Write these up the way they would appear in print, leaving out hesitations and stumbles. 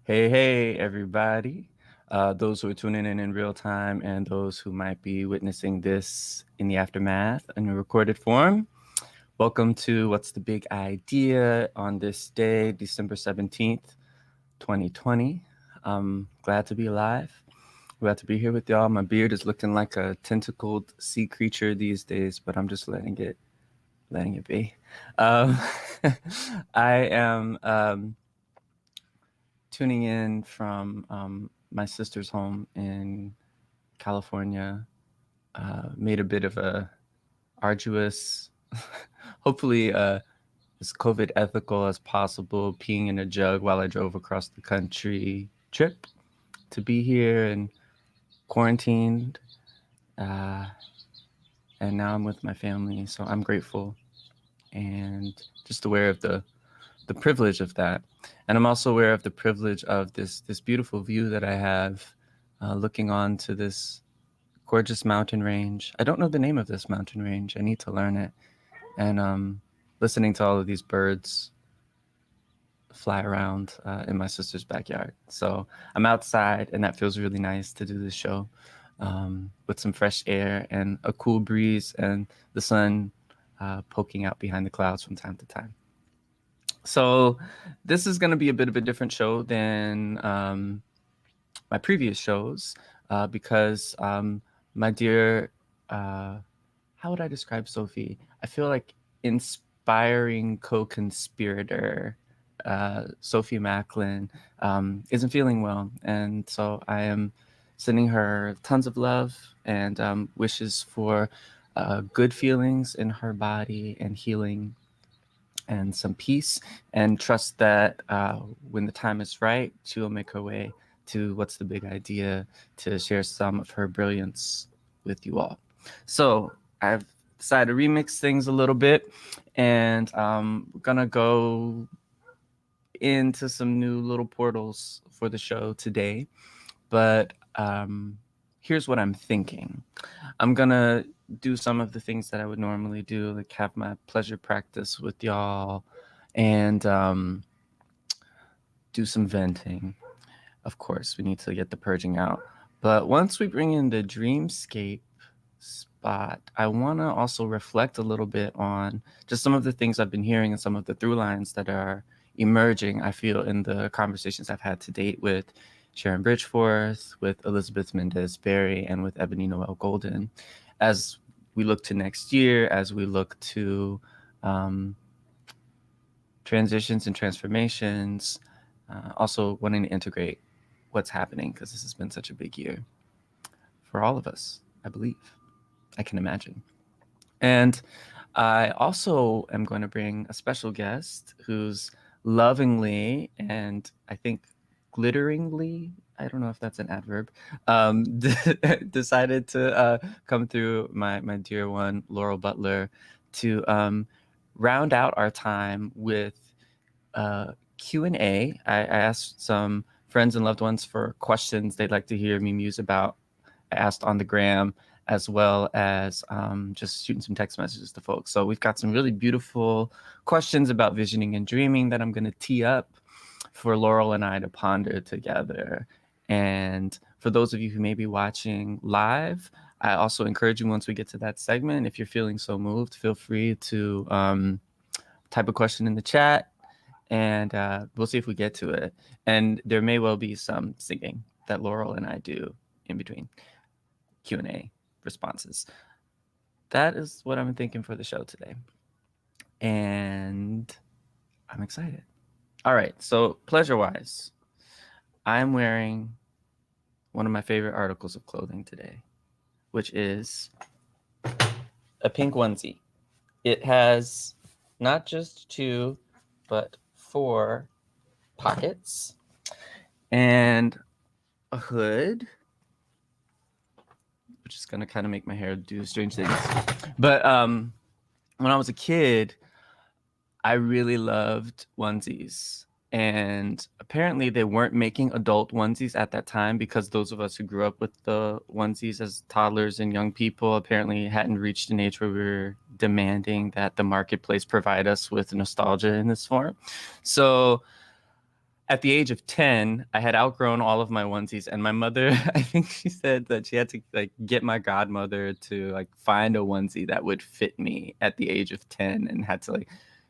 Hey, everybody. Those who are tuning in real time and those who might be witnessing this in the aftermath in a recorded form. Welcome to What's the Big Idea on this day, December 17th, 2020. I'm glad to be alive. Glad to be here with y'all. My beard is looking like a tentacled sea creature these days, but I'm just letting it be. Um, I am tuning in from my sister's home in California. Made a bit of a arduous, hopefully as COVID ethical as possible, peeing in a jug while I drove across the country trip to be here and quarantined. Uh, and now I'm with my family, so I'm grateful and just aware of the privilege of that. And I'm also aware of the privilege of this beautiful view that I have looking on to this gorgeous mountain range. I don't know the name of this mountain range. I need to learn it. And listening to all of these birds fly around in my sister's backyard. So I'm outside, and that feels really nice to do this show with some fresh air and a cool breeze and the sun poking out behind the clouds from time to time. So this is going to be a bit of a different show than my previous shows because my dear, how would I describe Sophie? I feel like inspiring co-conspirator Sophie Macklin isn't feeling well. And so I am sending her tons of love and wishes for good feelings in her body and healing and some peace, and trust that when the time is right, she will make her way to What's the Big Idea to share some of her brilliance with you all. So I've decided to remix things a little bit, and we're gonna go into some new little portals for the show today. But here's what I'm thinking. I'm gonna do some of the things that I would normally do, like have my pleasure practice with y'all and do some venting. Of course, we need to get the purging out. But once we bring in the dreamscape spot, I want to also reflect a little bit on just some of the things I've been hearing and some of the through lines that are emerging, I feel, in the conversations I've had to date with Sharon Bridgeforth, with Elizabeth Mendez Berry, and with Ebony Noel Golden. As we look to next year, as we look to transitions and transformations, also wanting to integrate what's happening, because this has been such a big year for all of us, I believe. I can imagine. And I also am going to bring a special guest who's lovingly and I think glitteringly, I don't know if that's an adverb, decided to come through, my dear one, Laurel Butler, to round out our time with Q&A. I asked some friends and loved ones for questions they'd like to hear me muse about. I asked on the gram, as well as just shooting some text messages to folks. So we've got some really beautiful questions about visioning and dreaming that I'm going to tee up for Laurel and I to ponder together. And for those of you who may be watching live, I also encourage you, once we get to that segment, if you're feeling so moved, feel free to type a question in the chat, and we'll see if we get to it. And there may well be some singing that Laurel and I do in between Q&A responses. That is what I'm thinking for the show today. And I'm excited. All right, so pleasure-wise, I'm wearing one of my favorite articles of clothing today, which is a pink onesie. It has not just 2, but 4 pockets and a hood, which is going to kind of make my hair do strange things. But when I was a kid, I really loved onesies. And apparently they weren't making adult onesies at that time, because those of us who grew up with the onesies as toddlers and young people apparently hadn't reached an age where we were demanding that the marketplace provide us with nostalgia in this form. So at the age of 10, I had outgrown all of my onesies, and my mother, I think she said that she had to like get my godmother to like find a onesie that would fit me at the age of 10, and had to like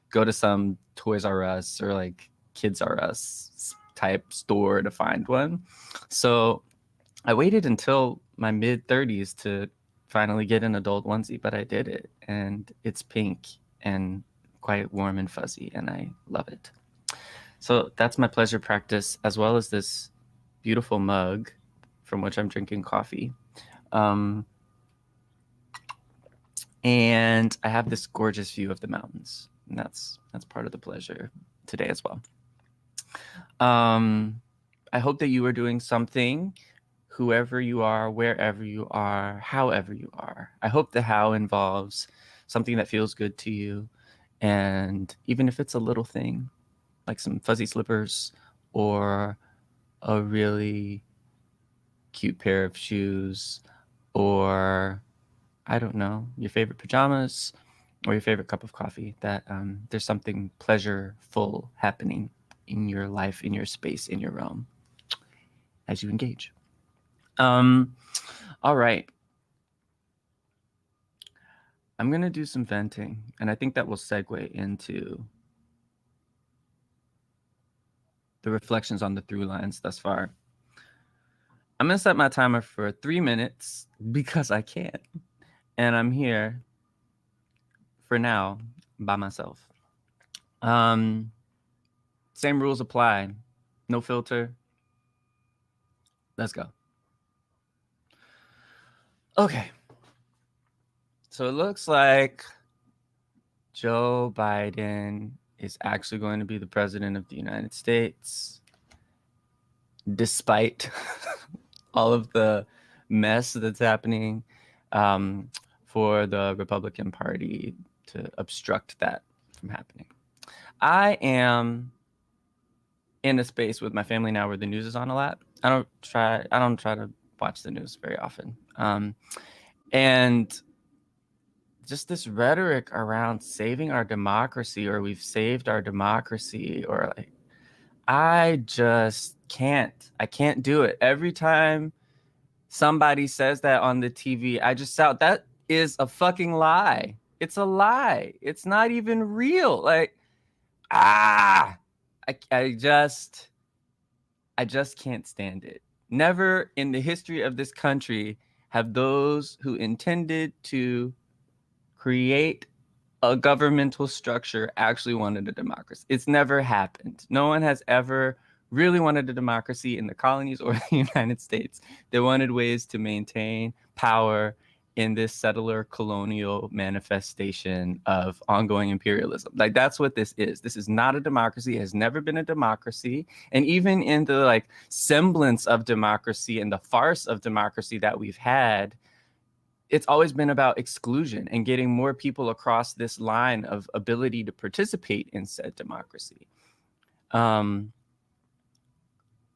go to some Toys R Us or like Kids R Us type store to find one. So I waited until my mid 30s to finally get an adult onesie, but I did it, and it's pink and quite warm and fuzzy, and I love it. So that's my pleasure practice, as well as this beautiful mug from which I'm drinking coffee. And I have this gorgeous view of the mountains, and that's part of the pleasure today as well. I hope that you are doing something, whoever you are, wherever you are, however you are. I hope the how involves something that feels good to you, and even if it's a little thing, like some fuzzy slippers or a really cute pair of shoes, or I don't know, your favorite pajamas or your favorite cup of coffee, that there's something pleasureful happening in your life, in your space, in your realm as you engage. All right. I'm going to do some venting, and I think that will segue into the reflections on the through lines thus far. I'm going to set my timer for 3 minutes because I can. And I'm here for now by myself. Same rules apply. No filter. Let's go. Okay. So it looks like Joe Biden is actually going to be the president of the United States, despite all of the mess that's happening for the Republican Party to obstruct that from happening. I am in a space with my family now where the news is on a lot. I don't try to watch the news very often. And just this rhetoric around saving our democracy, or we've saved our democracy, or like, I just can't. I can't do it. Every time somebody says that on the TV, I just shout, that is a fucking lie. It's a lie. It's not even real. Like, I just can't stand it. Never in the history of this country have those who intended to create a governmental structure actually wanted a democracy. It's never happened. No one has ever really wanted a democracy in the colonies or the United States. They wanted ways to maintain power in this settler colonial manifestation of ongoing imperialism. Like, that's what this is. This is not a democracy. It has never been a democracy. And even in the like semblance of democracy and the farce of democracy that we've had, it's always been about exclusion and getting more people across this line of ability to participate in said democracy.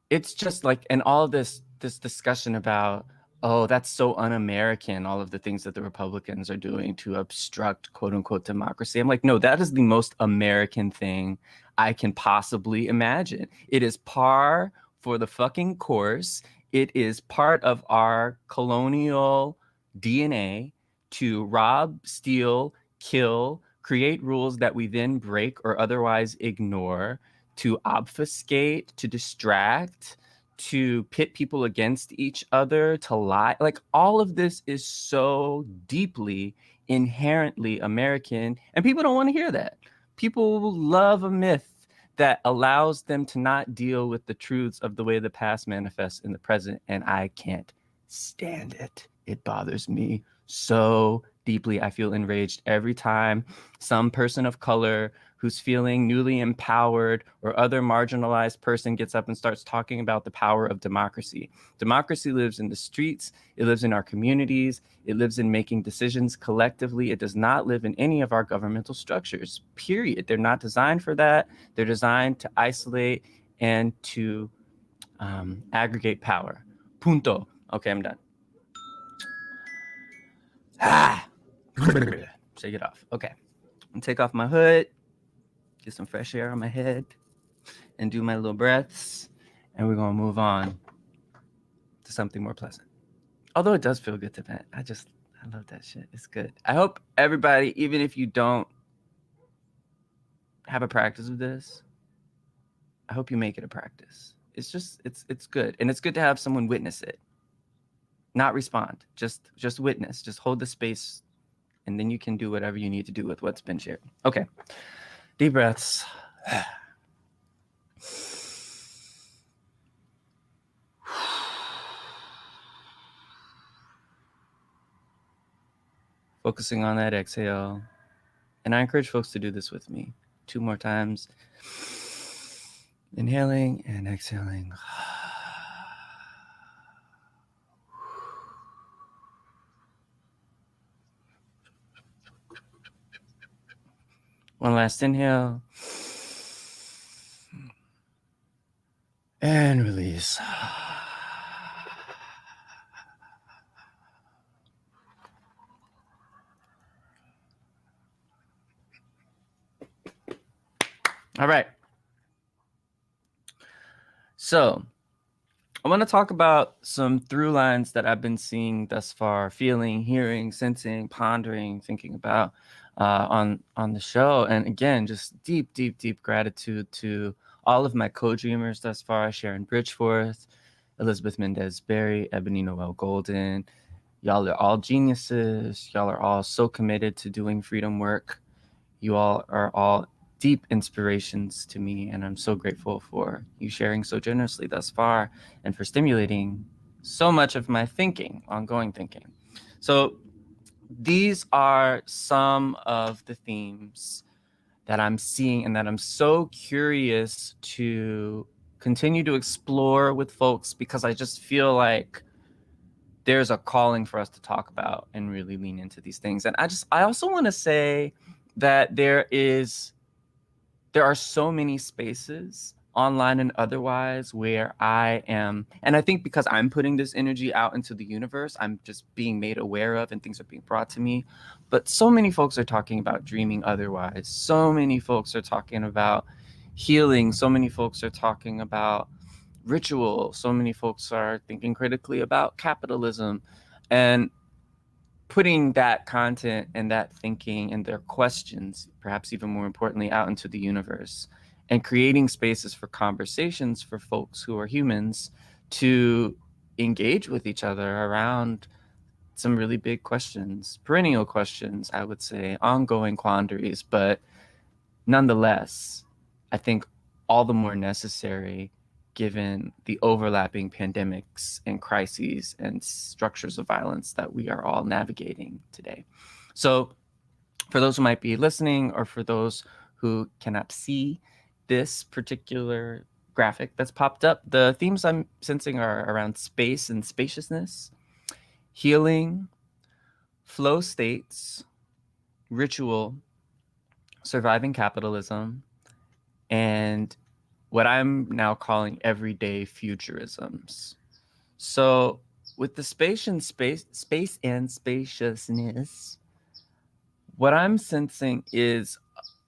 It's just like, and all this discussion about, oh, that's so un-American, all of the things that the Republicans are doing to obstruct quote unquote democracy. I'm like, no, that is the most American thing I can possibly imagine. It is par for the fucking course. It is part of our colonial DNA to rob, steal, kill, create rules that we then break or otherwise ignore, to obfuscate, to distract, to pit people against each other, to lie. Like, all of this is so deeply, inherently American, and people don't want to hear that. People love a myth that allows them to not deal with the truths of the way the past manifests in the present, and I can't stand it. It bothers me so deeply. I feel enraged every time some person of color who's feeling newly empowered or other marginalized person gets up and starts talking about the power of democracy. Democracy lives in the streets. It lives in our communities. It lives in making decisions collectively. It does not live in any of our governmental structures, period. They're not designed for that. They're designed to isolate and to aggregate power. Punto. Okay, I'm done. Shake it off. Okay. I'm take off my hood, get some fresh air on my head. and do my little breaths, and we're going to move on to something more pleasant. Although it does feel good to vent. I love that shit. It's good. I hope everybody, even if you don't have a practice of this, I hope you make it a practice. It's just, it's good. And it's good to have someone witness it. Not respond, just witness, just hold the space, and then you can do whatever you need to do with what's been shared. Okay, deep breaths. Focusing on that exhale. And I encourage folks to do this with me 2 more times. Inhaling and exhaling. One last inhale. And release. All right. So I want to talk about some through lines that I've been seeing thus far, feeling, hearing, sensing, pondering, thinking about on the show. And again, just deep, deep, deep gratitude to all of my co-dreamers thus far, Sharon Bridgeforth, Elizabeth Mendez-Berry, Ebony Noel Golden. Y'all are all geniuses. Y'all are all so committed to doing freedom work. You all are all deep inspirations to me, and I'm so grateful for you sharing so generously thus far and for stimulating so much of my thinking, ongoing thinking. So these are some of the themes that I'm seeing and that I'm so curious to continue to explore with folks, because I just feel like there's a calling for us to talk about and really lean into these things. And I also want to say that there are so many spaces online and otherwise where I am, and I think because I'm putting this energy out into the universe, I'm just being made aware of and things are being brought to me. But so many folks are talking about dreaming otherwise. So many folks are talking about healing. So many folks are talking about ritual. So many folks are thinking critically about capitalism, and putting that content and that thinking and their questions, perhaps even more importantly, out into the universe, and creating spaces for conversations for folks who are humans to engage with each other around some really big questions, perennial questions, I would say, ongoing quandaries, but nonetheless, I think all the more necessary given the overlapping pandemics and crises and structures of violence that we are all navigating today. So for those who might be listening, or for those who cannot see this particular graphic that's popped up, the themes I'm sensing are around space and spaciousness, healing, flow states, ritual, surviving capitalism, and what I'm now calling everyday futurisms. So with the space and spaciousness, what I'm sensing is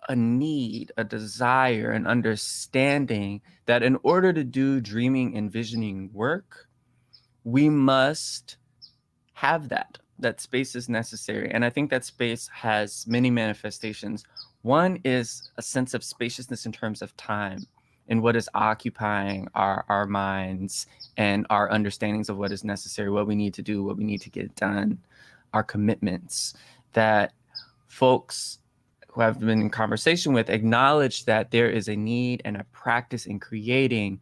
a need, a desire, an understanding that in order to do dreaming and visioning work, we must have that space is necessary. And I think that space has many manifestations. One is a sense of spaciousness in terms of time and what is occupying our minds and our understandings of what is necessary, what we need to do, what we need to get done, our commitments, that folks who I've been in conversation with acknowledge that there is a need and a practice in creating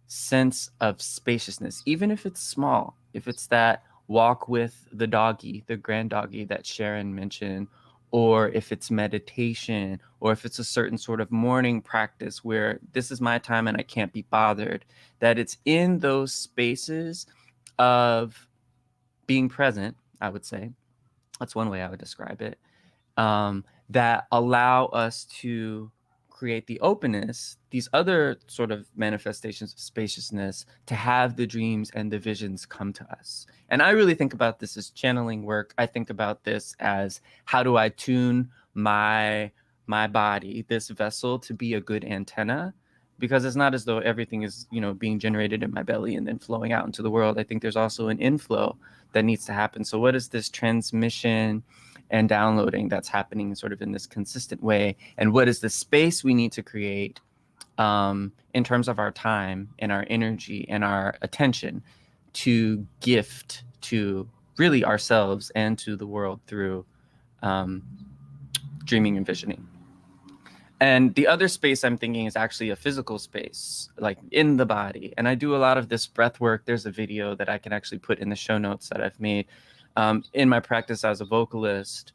sense of spaciousness, even if it's small, if it's that walk with the doggy, the grand doggy that Sharon mentioned, or if it's meditation, or if it's a certain sort of morning practice where this is my time and I can't be bothered, that it's in those spaces of being present, I would say. That's one way I would describe it. That allow us to create the openness, these other sort of manifestations of spaciousness, to have the dreams and the visions come to us. And I really think about this as channeling work. I think about this as, how do I tune my body, this vessel, to be a good antenna because it's not as though everything is, being generated in my belly and then flowing out into the world. I think there's also an inflow that needs to happen. So what is this transmission and downloading that's happening sort of in this consistent way? And what is the space we need to create in terms of our time and our energy and our attention to gift to really ourselves and to the world through dreaming and visioning? And the other space I'm thinking is actually a physical space, like in the body. And I do a lot of this breath work. There's a video that I can actually put in the show notes that I've made in my practice as a vocalist,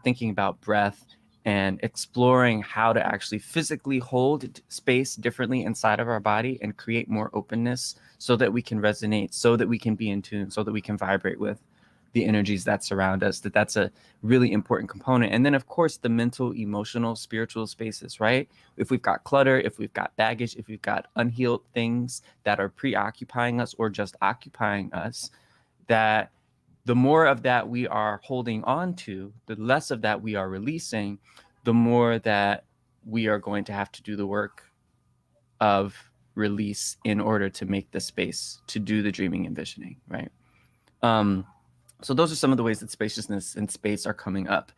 thinking about breath and exploring how to actually physically hold space differently inside of our body and create more openness so that we can resonate, so that we can be in tune, so that we can vibrate with the energies that surround us. That's a really important component. And then, of course, the mental, emotional, spiritual spaces, right? If we've got clutter, if we've got baggage, if we've got unhealed things that are preoccupying us or just occupying us, that the more of that we are holding on to, the less of that we are releasing, the more that we are going to have to do the work of release in order to make the space to do the dreaming and visioning, right? So those are some of the ways that spaciousness and space are coming up.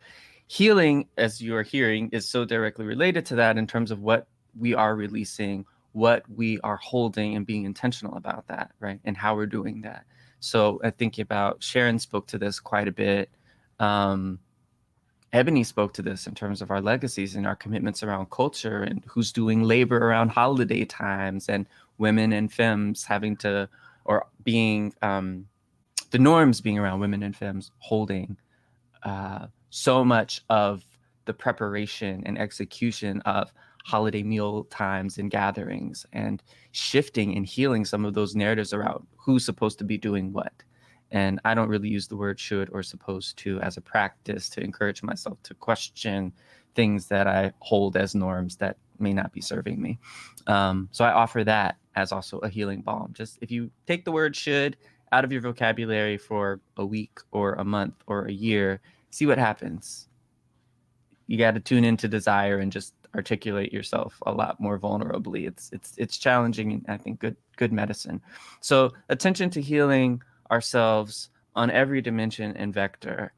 Healing, as you are hearing, is so directly related to that in terms of what we are releasing, what we are holding, and being intentional about that, right? And how we're doing that. So I think about Sharon spoke to this quite a bit. Ebony spoke to this in terms of our legacies and our commitments around culture and who's doing labor around holiday times and women and femmes having to, or being, the norms being around women and femmes holding so much of the preparation and execution of holiday meal times and gatherings, and shifting and healing some of those narratives around who's supposed to be doing what. And I don't really use the word should or supposed to as a practice to encourage myself to question things that I hold as norms that may not be serving me. So I offer that as also a healing balm. Just if you take the word should out of your vocabulary for a week or a month or a year, see what happens. You got to tune into desire and just articulate yourself a lot more vulnerably. It's challenging, and I think good medicine. So attention to healing ourselves on every dimension and vector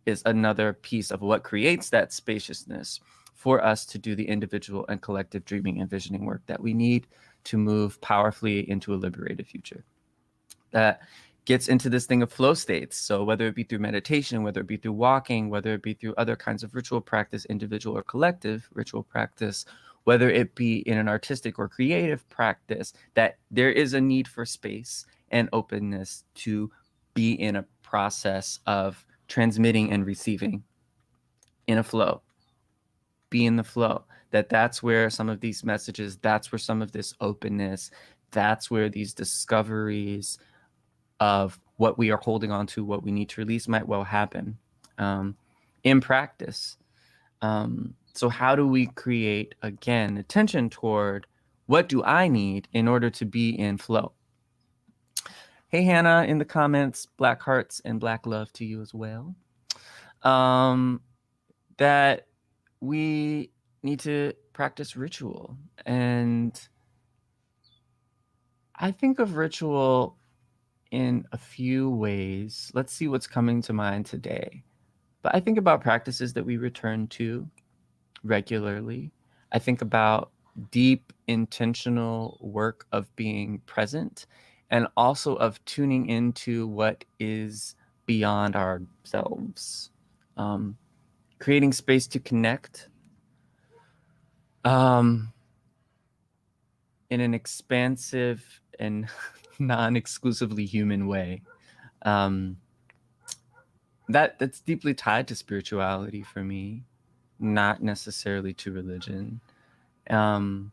is another piece of what creates that spaciousness for us to do the individual and collective dreaming and visioning work that we need to move powerfully into a liberated future. That gets into this thing of flow states. So whether it be through meditation, whether it be through walking, whether it be through other kinds of ritual practice, individual or collective ritual practice, whether it be in an artistic or creative practice, that there is a need for space and openness to be in a process of transmitting and receiving in a flow. Be in the flow. That's where some of these messages, that's where some of this openness, that's where these discoveries of what we are holding on to, what we need to release might well happen in practice. So how do we create, again, attention toward what do I need in order to be in flow? Hey, Hannah, in the comments, black hearts and black love to you as well. That we need to practice ritual. And I think of ritual in a few ways. Let's see what's coming to mind today. But I think about practices that we return to regularly. I think about deep, intentional work of being present, and also of tuning into what is beyond ourselves. Creating space to connect in an expansive and non-exclusively human way. That's deeply tied to spirituality for me, not necessarily to religion. And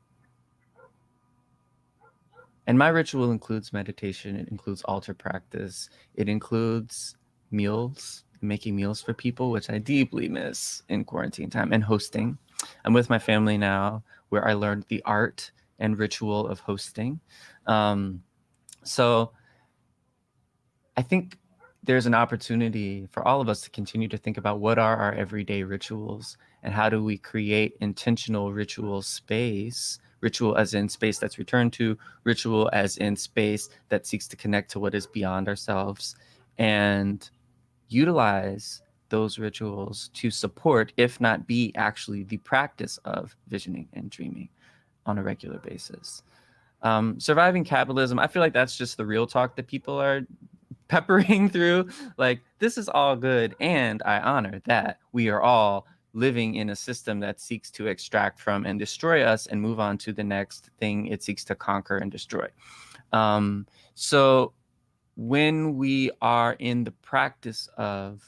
my ritual includes meditation. It includes altar practice. It includes meals, making meals for people, which I deeply miss in quarantine time, and hosting. I'm with my family now, where I learned the art and ritual of hosting. So I think there's an opportunity for all of us to continue to think about what are our everyday rituals and how do we create intentional ritual space ritual as in space that's returned to, ritual as in space that seeks to connect to what is beyond ourselves, and utilize those rituals to support, if not be actually the practice of visioning and dreaming on a regular basis. Surviving capitalism, I feel like that's just the real talk that people are peppering through. Like, this is all good, and I honor that we are all living in a system that seeks to extract from and destroy us and move on to the next thing it seeks to conquer and destroy. So when we are in the practice of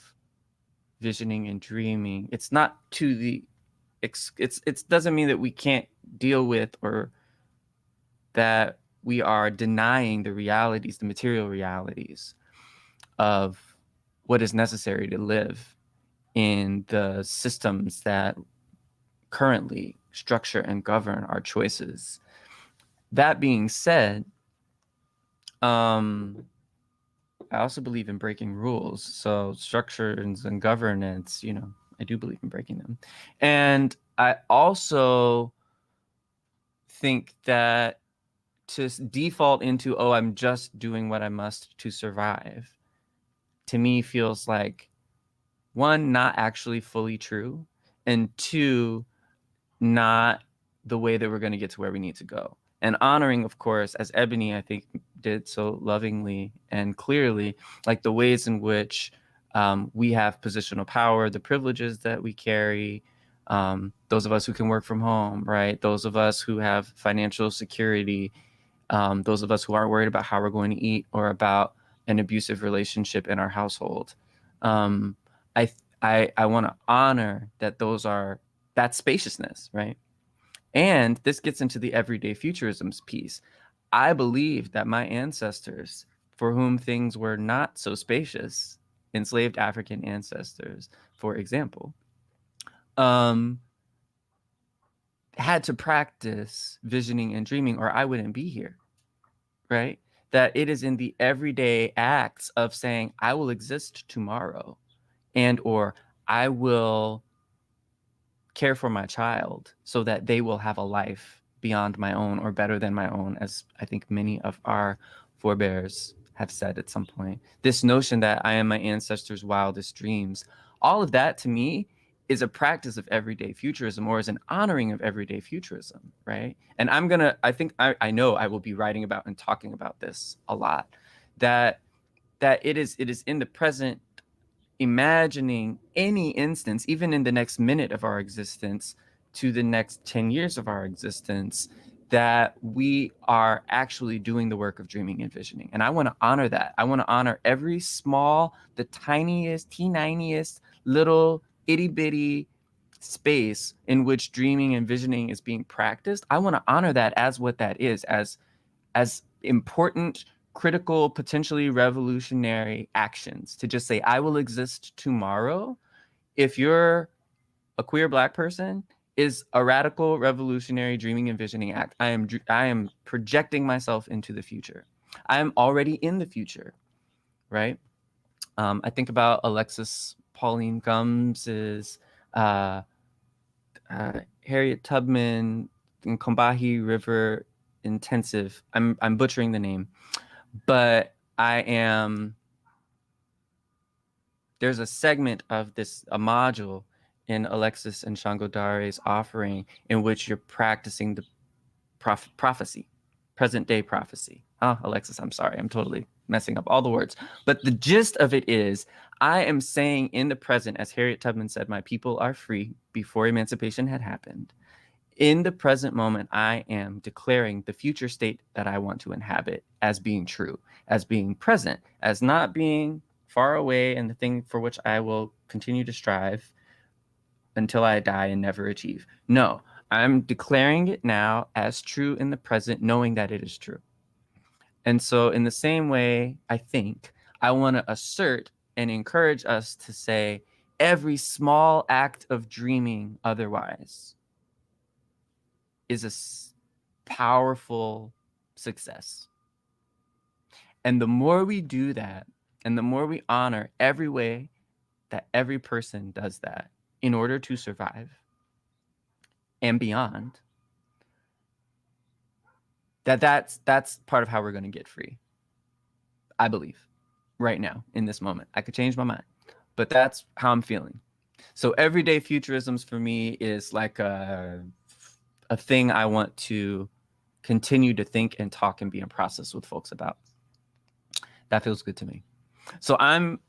visioning and dreaming, it's not to the it doesn't mean that we can't deal with or that we are denying the realities, the material realities of what is necessary to live in the systems that currently structure and govern our choices. That being said, I also believe in breaking rules. So structures and governance, I do believe in breaking them. And I also think that to default into, I'm just doing what I must to survive, to me feels like, one, not actually fully true, and two, not the way that we're going to get to where we need to go. And honoring, of course, as Ebony, I think, did so lovingly and clearly, like the ways in which we have positional power, the privileges that we carry, those of us who can work from home, right? Those of us who have financial security, those of us who aren't worried about how we're going to eat or about an abusive relationship in our household. I want to honor that that's spaciousness, right? And this gets into the everyday futurisms piece. I believe that my ancestors, for whom things were not so spacious, enslaved African ancestors, for example, had to practice visioning and dreaming, or I wouldn't be here, right? That it is in the everyday acts of saying, I will exist tomorrow, and or I will care for my child so that they will have a life beyond my own or better than my own, as I think many of our forebears have said at some point. This notion that I am my ancestors' wildest dreams, all of that to me is a practice of everyday futurism, or is an honoring of everyday futurism, right? And I know I will be writing about and talking about this a lot, that it is in the present, imagining any instance, even in the next minute of our existence to the next 10 years of our existence, that we are actually doing the work of dreaming and visioning. And I want to honor that. I want to honor every small, the tiniest, teeniest little itty bitty space in which dreaming and visioning is being practiced. I want to honor that as what that is, as important, critical, potentially revolutionary actions. To just say, I will exist tomorrow, if you're a queer Black person, is a radical, revolutionary dreaming and visioning act. I am projecting myself into the future. I am already in the future, right? I think about Alexis Pauline Gumbs's Harriet Tubman and Combahee River Intensive. I'm butchering the name, but there's a segment of a module in Alexis and Shangodare's offering in which you're practicing the prophecy, present day prophecy. Alexis, I'm sorry, I'm totally messing up all the words. But the gist of it is, I am saying in the present, as Harriet Tubman said, my people are free before emancipation had happened. In the present moment, I am declaring the future state that I want to inhabit as being true, as being present, as not being far away, and the thing for which I will continue to strive until I die and never achieve. No, I'm declaring it now as true in the present, knowing that it is true. And so in the same way, I think I want to assert and encourage us to say, every small act of dreaming otherwise is a powerful success. And the more we do that, and the more we honor every way that every person does that in order to survive and beyond, That's part of how we're going to get free. I believe right now in this moment. I could change my mind, but that's how I'm feeling. So everyday futurisms for me is like a thing I want to continue to think and talk and be in process with folks about. That feels good to me. So I'm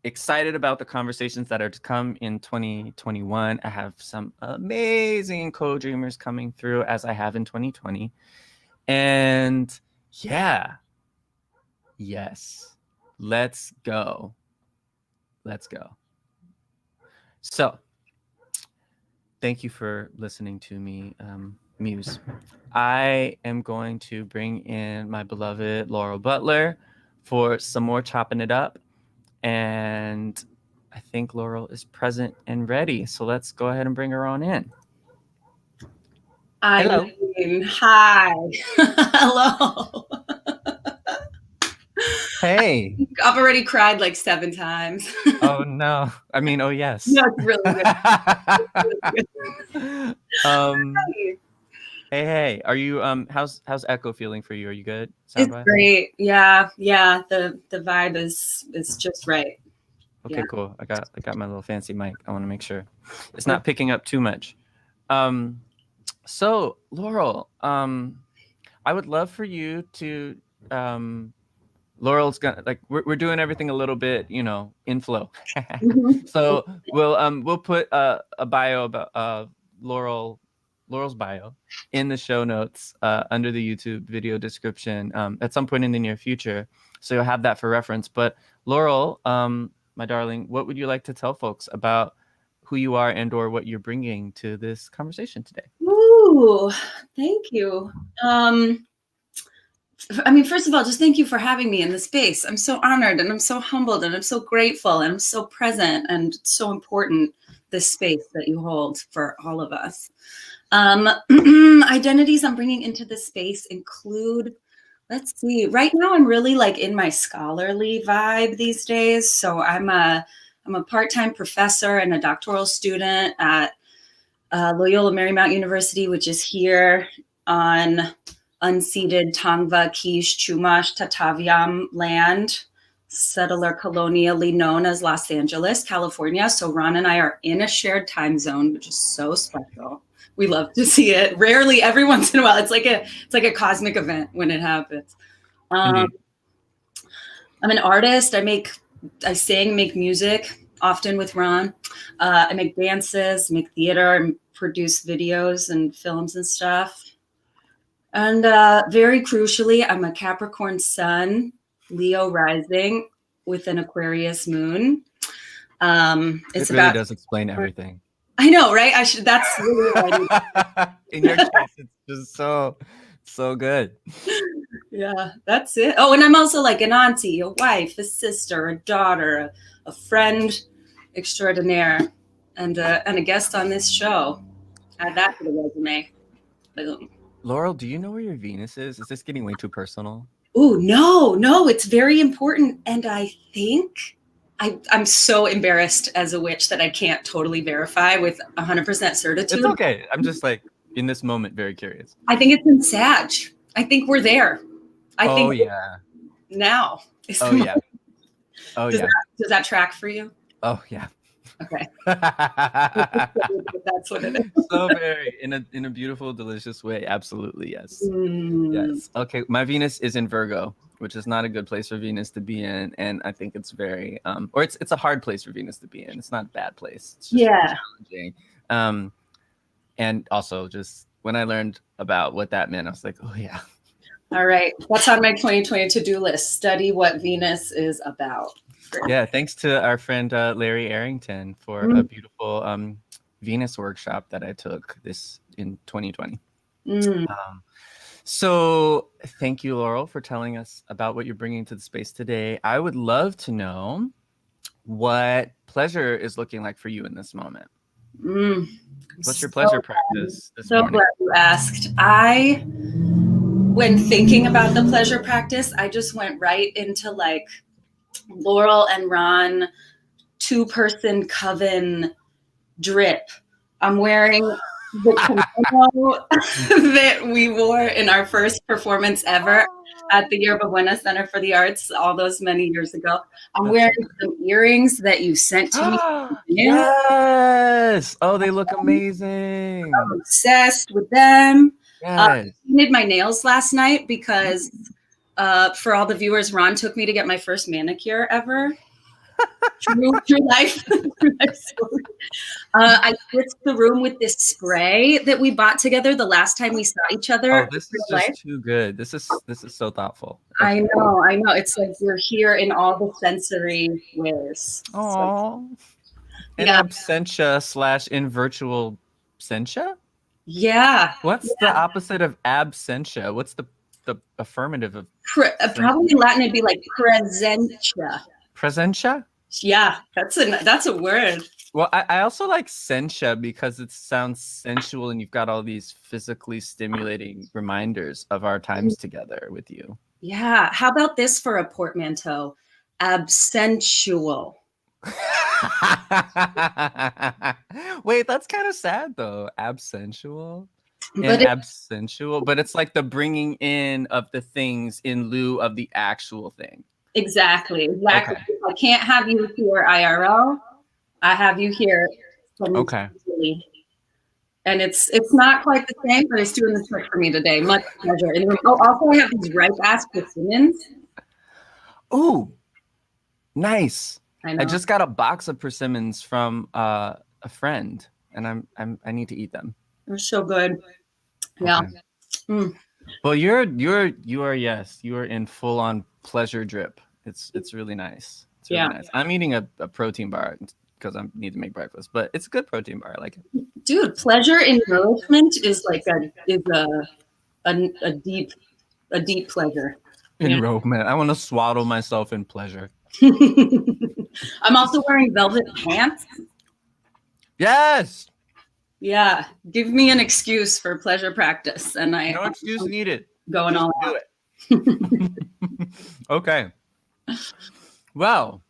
excited about the conversations that are to come in 2021. I have some amazing co-dreamers coming through, as I have in 2020. And yeah, yes, let's go. Let's go. So thank you for listening to me, Muse. I am going to bring in my beloved Laurel Butler for some more chopping it up. And I think Laurel is present and ready. So let's go ahead and bring her on in. Hello. Hi. Hello. Hey. I've already cried like 7 times. Oh no. I mean, oh yes. No, it's really good. Hey. Are you how's Echo feeling for you? Are you good? It's great. Yeah. The vibe is just right. Okay, cool. I got my little fancy mic. I want to make sure it's not picking up too much. So Laurel, I would love for you to Laurel's gonna we're doing everything a little bit, in flow. So we'll put a bio about Laurel's bio in the show notes under the YouTube video description at some point in the near future, so you'll have that for reference. But Laurel, my darling, what would you like to tell folks about who you are and or what you're bringing to this conversation today? Ooh, thank you. I mean, first of all, just thank you for having me in the space. I'm so honored and I'm so humbled and I'm so grateful and I'm so present, and it's so important, this space that you hold for all of us. Identities I'm bringing into this space include, let's see, right now I'm really like in my scholarly vibe these days. So I'm a part-time professor and a doctoral student at Loyola Marymount University, which is here on unceded Tongva, Quiche, Chumash, Tataviam land, settler colonially known as Los Angeles, California. So Ron and I are in a shared time zone, which is so special. We love to see it. Rarely, every once in a while, it's like a cosmic event when it happens. I'm an artist. I sing, make music, often with Ron. I make dances, make theater, and produce videos and films and stuff. And very crucially, I'm a Capricorn sun, Leo rising with an Aquarius moon. It really does explain everything. I know, right? That's really what I need. In your case, it's just so good. Yeah, that's it. Oh, and I'm also like an auntie, a wife, a sister, a daughter, a friend extraordinaire, and a guest on this show. Add that to the resume. Boom. Laurel, do you know where your Venus is? Is this getting way too personal? Oh, no, it's very important. And I think I'm so embarrassed as a witch that I can't totally verify with 100% certitude. It's okay. I'm just like, in this moment, very curious. I think it's in Sag. I think we're there. I think yeah. Now. Oh, yeah. Oh, yeah. Does that track for you? Oh, yeah. Okay. That's what it is. So very in a beautiful, delicious way. Absolutely, yes. Yes. Okay, my Venus is in Virgo, which is not a good place for Venus to be in, and I think it's very or it's a hard place for Venus to be in. It's not a bad place. It's just challenging. And also just when I learned about what that meant, I was like, oh yeah. All right, that's on my 2020 to-do list. Study what Venus is about. Yeah, thanks to our friend Larry Arrington for a beautiful Venus workshop that I took in 2020. So thank you, Laurel, for telling us about what you're bringing to the space today. I would love to know what pleasure is looking like for you in this moment. What's your pleasure practice this morning? So glad you asked. When thinking about the pleasure practice, I just went right into like Laurel and Ron 2-person coven drip. I'm wearing the kimono that we wore in our first performance ever at the Yerba Buena Center for the Arts all those many years ago. I'm wearing some earrings that you sent to me. Yes. Oh, they look amazing. I'm obsessed with them. I Yes. painted my nails last night because for all the viewers, Ron took me to get my first manicure ever. True life. Story. I spritzed the room with this spray that we bought together the last time we saw each other. Oh, this is just too good. This is so thoughtful. I know. It's like you're here in all the sensory ways. Oh, in absentia / in virtual sentia. Yeah. What's the opposite of absentia? What's the affirmative of? Probably in Latin it'd be like presentia. Presentia? Yeah, that's a word. Well, I also like sentia because it sounds sensual and you've got all these physically stimulating reminders of our times together with you. Yeah. How about this for a portmanteau? Absensual. Wait, that's kind of sad though. Absensual. But it's like the bringing in of the things in lieu of the actual thing. Exactly. Okay. I can't have you here IRL. I have you here. Okay. And it's not quite the same, but it's doing the trick for me today. Much pleasure. And also I have these ripe ass persimmons. Oh, nice. I just got a box of persimmons from a friend, and I need to eat them. They're so good. Yeah. Okay. Well, you are in full on pleasure drip. It's really nice. It's really nice. I'm eating a protein bar because I need to make breakfast, but it's a good protein bar. I like it. Dude, pleasure in nourishment is like a deep pleasure. Enrollment. I want to swaddle myself in pleasure. I'm also wearing velvet pants. Yes. Yeah. Give me an excuse for pleasure practice, and no excuse needed. Going just all do out. It. Okay. Well,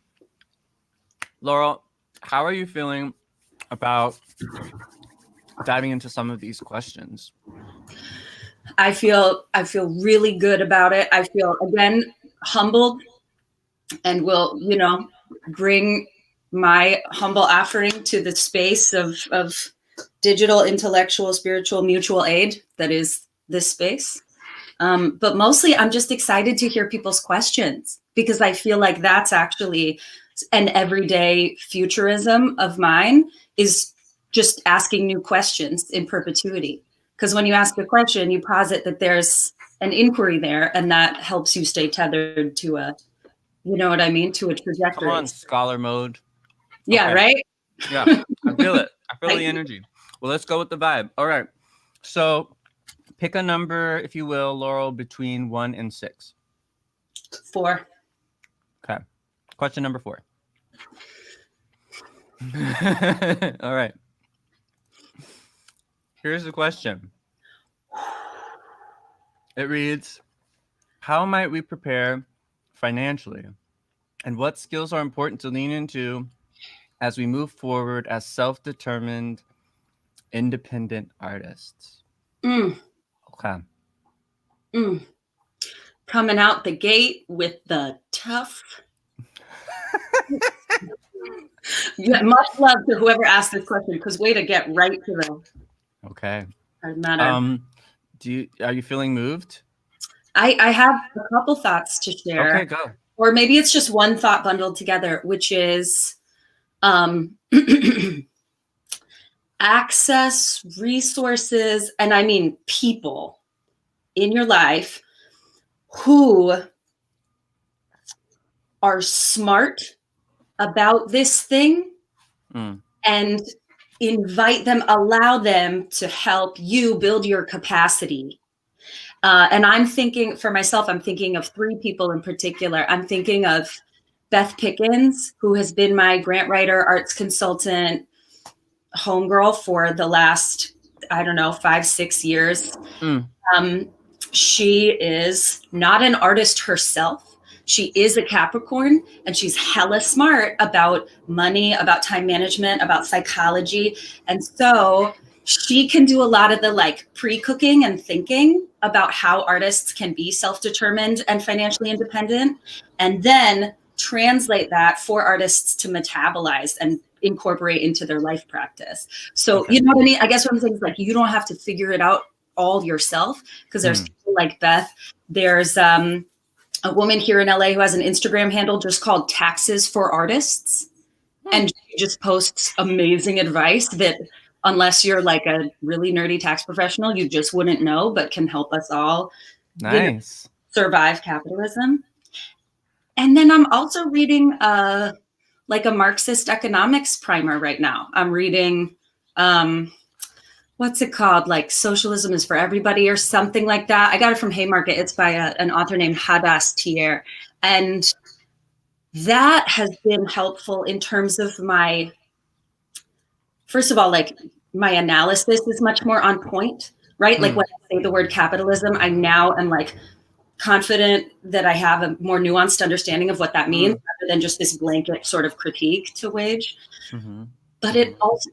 Laurel, how are you feeling about diving into some of these questions? I feel really good about it. I feel, again, humbled, and will, bring my humble offering to the space of digital, intellectual, spiritual, mutual aid that is this space. But mostly I'm just excited to hear people's questions, because I feel like that's actually an everyday futurism of mine, is just asking new questions in perpetuity. Because when you ask a question, you posit that there's an inquiry there, and that helps you stay tethered to a, you know what I mean, to a trajectory. Come on, scholar mode. Yeah, okay. Right? Yeah, I feel it. I feel the energy. Well, let's go with the vibe. All right. So pick a number, if you will, Laurel, between 1 and 6. 4. Okay. Question number 4. All right. Here's the question. It reads, how might we prepare financially? And what skills are important to lean into as we move forward as self-determined, independent artists? Okay. Coming out the gate with the tough. Yeah, much love to whoever asked this question, because way to get right to the. Okay. Matter. Are you feeling moved? I have a couple thoughts to share. Okay, go. Or maybe it's just one thought bundled together, which is access, resources, and I mean people in your life who are smart about this thing and invite them, allow them to help you build your capacity. And I'm thinking, for myself, I'm thinking of 3 people in particular. I'm thinking of Beth Pickens, who has been my grant writer, arts consultant, homegirl for the last, 5-6 years. She is not an artist herself. She is a Capricorn, and she's hella smart about money, about time management, about psychology. And so she can do a lot of the like pre-cooking and thinking about how artists can be self-determined and financially independent, and then translate that for artists to metabolize and incorporate into their life practice. So, Okay. you know what I mean? I guess what I'm saying is like, you don't have to figure it out all yourself, because there's people like Beth. There's a woman here in LA who has an Instagram handle just called Taxes for Artists. And she just posts amazing advice that, unless you're like a really nerdy tax professional, you just wouldn't know, but can help us all, Nice. survive capitalism. And then I'm also reading like a Marxist economics primer right now. I'm reading, what's it called? Like Socialism is for Everybody or something like that. I got it from Haymarket. It's by an author named Hadas Thier. And that has been helpful in terms of my, first of all, like my analysis is much more on point, right? Like when I say the word capitalism, I now am like confident that I have a more nuanced understanding of what that means, rather than just this blanket sort of critique to wage. But it also,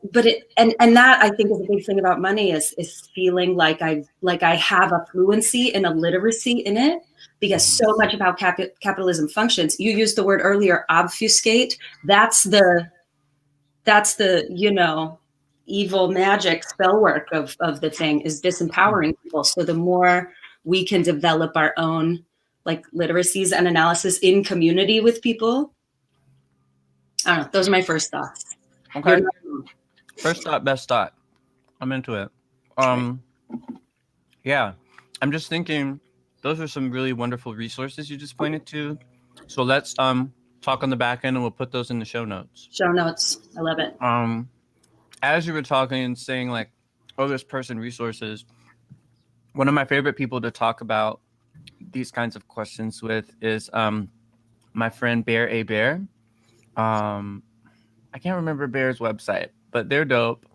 and that I think is a big thing about money is feeling like I have a fluency and a literacy in it, because so much about capitalism functions. You used the word earlier, obfuscate. That's the evil magic spell work of the thing, is disempowering people. So the more we can develop our own like literacies and analysis in community with people, I don't know. Those are my first thoughts. Okay. First thought, best thought. I'm into it. Yeah, I'm just thinking those are some really wonderful resources you just pointed to. So let's talk on the back end, and we'll put those in the show notes. Show notes. I love it. As you were talking and saying like, oh, this person resources, one of my favorite people to talk about these kinds of questions with is my friend Bear A. Bear. I can't remember Bear's website, but they're dope.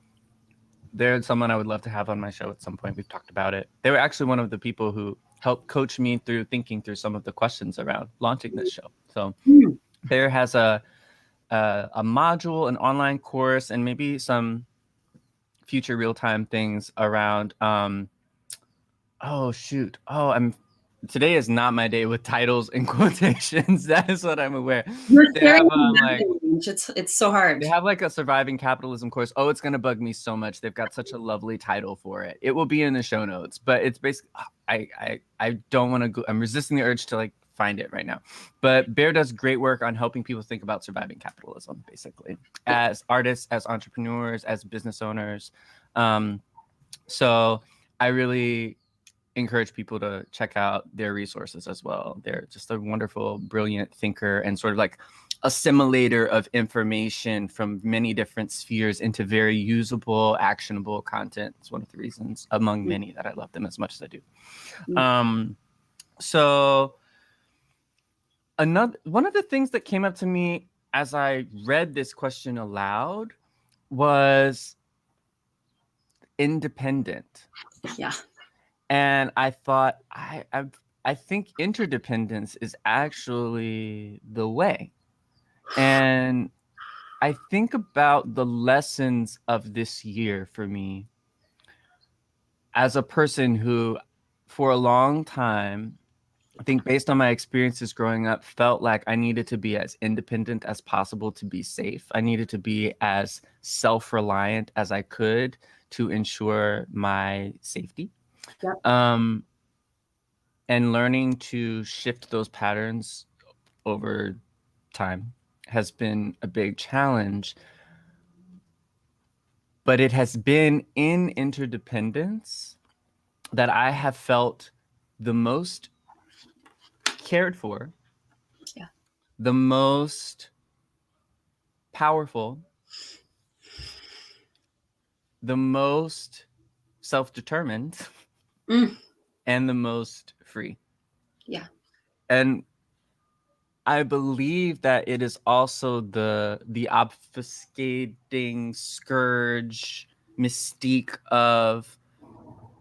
They're someone I would love to have on my show at some point. We've talked about it. They were actually one of the people who helped coach me through thinking through some of the questions around launching this show. So Bear has a module, an online course, and maybe some future real-time things around today is not my day with titles and quotations. That is what I'm aware. It's so hard. They have like a surviving capitalism course. Oh, it's gonna bug me so much. They've got such a lovely title for it. It will be in the show notes, but it's basically I don't want to go. I'm resisting the urge to like find it right now. But Bear does great work on helping people think about surviving capitalism, basically, as artists, as entrepreneurs, as business owners. So I really encourage people to check out their resources as well. They're just a wonderful, brilliant thinker and sort of like assimilator of information from many different spheres into very usable, actionable content. It's one of the reasons, among many, that I love them as much as I do. So one of the things that came up to me as I read this question aloud was independent. Yeah. And I thought, I think interdependence is actually the way. And I think about the lessons of this year for me as a person who, for a long time, I think based on my experiences growing up, felt like I needed to be as independent as possible to be safe. I needed to be as self-reliant as I could to ensure my safety. Yep. And learning to shift those patterns over time has been a big challenge. But it has been in interdependence that I have felt the most cared for, the most powerful, the most self-determined, and the most free. Yeah. And I believe that it is also the obfuscating scourge mystique of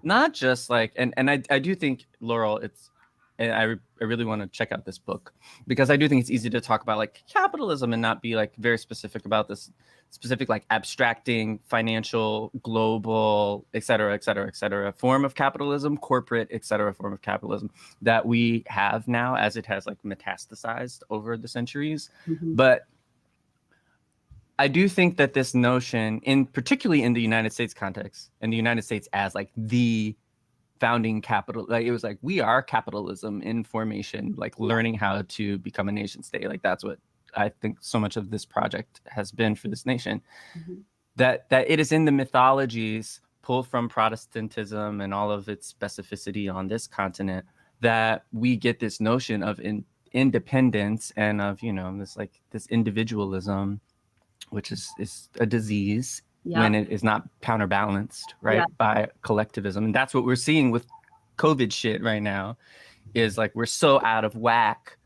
not just like, and I do think, Laurel, it's, and really want to check out this book, because I do think it's easy to talk about like capitalism and not be like very specific about this specific like abstracting financial, global, et cetera, form of capitalism, corporate, et cetera, form of capitalism that we have now as it has like metastasized over the centuries. Mm-hmm. But I do think that this notion, in particularly in the United States context, and the United States as like the founding capital, like it was like we are capitalism in formation, like learning how to become a nation state. Like that's what I think so much of this project has been for this nation. Mm-hmm. That it is in the mythologies pulled from Protestantism and all of its specificity on this continent that we get this notion of independence and of, you know, this individualism, which is a disease when it is not counterbalanced, right, by collectivism. And that's what we're seeing with COVID shit right now, is like we're so out of whack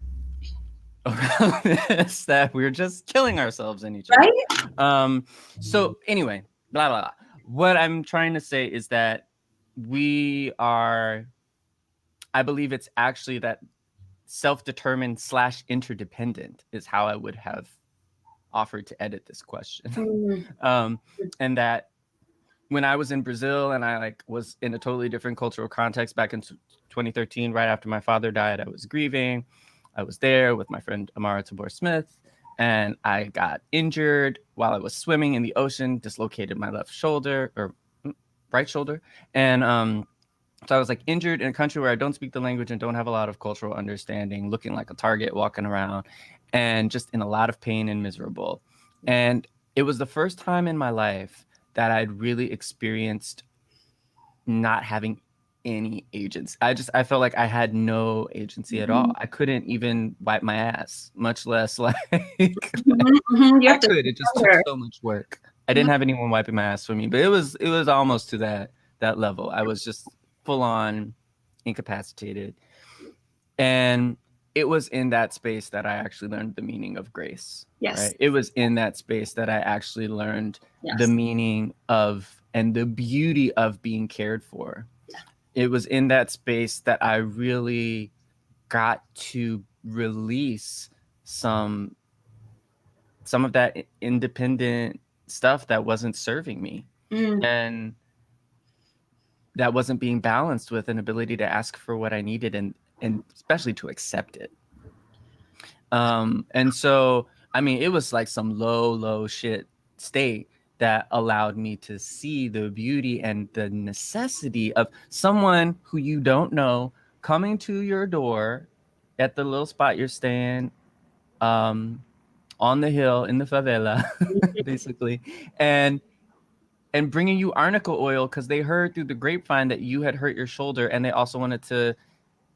around this that we're just killing ourselves in each other. Right? So anyway, blah, blah, blah. What I'm trying to say is that I believe it's actually that self-determined / interdependent is how I would have offered to edit this question. And that when I was in Brazil and I like was in a totally different cultural context back in 2013, right after my father died, I was grieving. I was there with my friend Amara Tabor Smith, and I got injured while I was swimming in the ocean, dislocated my left shoulder or right shoulder. And so I was like injured in a country where I don't speak the language and don't have a lot of cultural understanding, looking like a target, walking around, and just in a lot of pain and miserable. And it was the first time in my life that I'd really experienced not having any agency. I felt like I had no agency at all. I couldn't even wipe my ass, much less like I could. It just took so much work. I didn't have anyone wiping my ass for me, but it was almost to that level. I was just full on incapacitated. And it was in that space that I actually learned the meaning of grace. Yes. Right? It was in that space that I actually learned the meaning of and the beauty of being cared for. Yeah. It was in that space that I really got to release some of that independent stuff that wasn't serving me. And that wasn't being balanced with an ability to ask for what I needed and especially to accept it. And so, I mean, it was like some low shit state that allowed me to see the beauty and the necessity of someone who you don't know coming to your door at the little spot you're staying on the hill in the favela, basically, and bringing you arnica oil because they heard through the grapevine that you had hurt your shoulder, and they also wanted to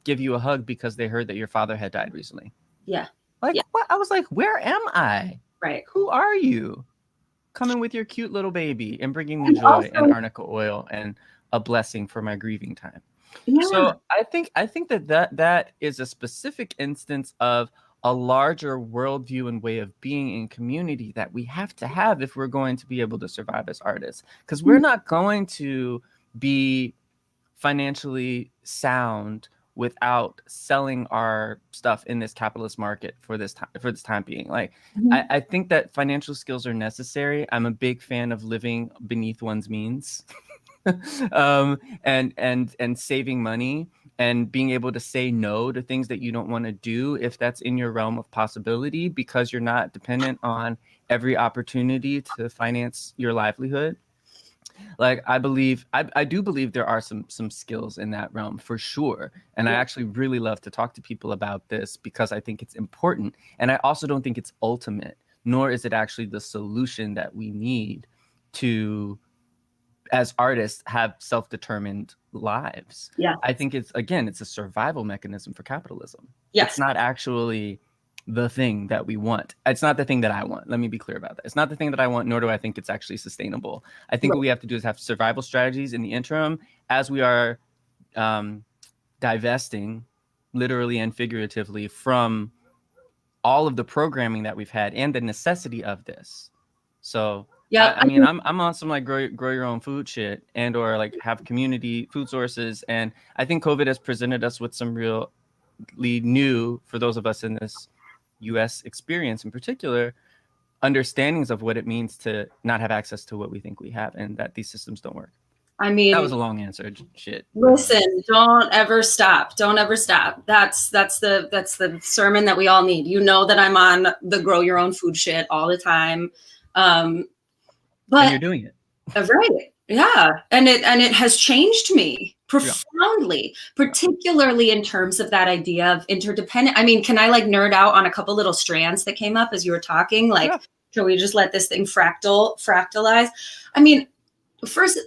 give you a hug because they heard that your father had died recently. Yeah. Like, what? I was like, where am I? Right. Who are you? Coming with your cute little baby and bringing me joy and arnica oil and a blessing for my grieving time. Yeah. So I think that is a specific instance of a larger worldview and way of being in community that we have to have if we're going to be able to survive as artists. Because we're not going to be financially sound without selling our stuff in this capitalist market for this time being. Like, I think that financial skills are necessary. I'm a big fan of living beneath one's means, and saving money and being able to say no to things that you don't want to do if that's in your realm of possibility, because you're not dependent on every opportunity to finance your livelihood. Like, I do believe there are some skills in that realm for sure. And I actually really love to talk to people about this because I think it's important. And I also don't think it's ultimate, nor is it actually the solution that we need to, as artists, have self-determined lives. Yeah. I think it's a survival mechanism for capitalism. Yes. It's not actually the thing that we want. It's not the thing that I want. Let me be clear about that. It's not the thing that I want, nor do I think it's actually sustainable. I think what we have to do is have survival strategies in the interim as we are divesting, literally and figuratively, from all of the programming that we've had and the necessity of this. So yeah, I mean, I'm on some like grow your own food shit and or like have community food sources. And I think COVID has presented us with some real relatively new for those of us in this US experience in particular, understandings of what it means to not have access to what we think we have, and that these systems don't work. I mean, that was a long answer. Shit. Listen, don't ever stop. Don't ever stop. That's the sermon that we all need. You know that I'm on the grow your own food shit all the time. But and you're doing it. Right. Yeah. And it has changed me profoundly, particularly in terms of that idea of interdependent. I mean, can I like nerd out on a couple little strands that came up as you were talking? Like, can we just let this thing fractalize? I mean, First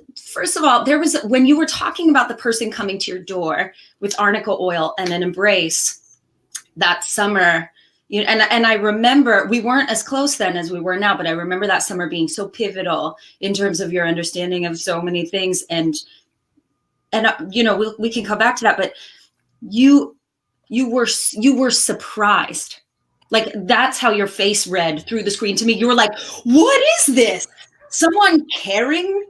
of all, there was, when you were talking about the person coming to your door with arnica oil and an embrace that summer, and I remember we weren't as close then as we were now, but I remember that summer being so pivotal in terms of your understanding of so many things. And we can come back to that, but you were surprised. Like, that's how your face read through the screen to me. You were like, what is this? Someone caring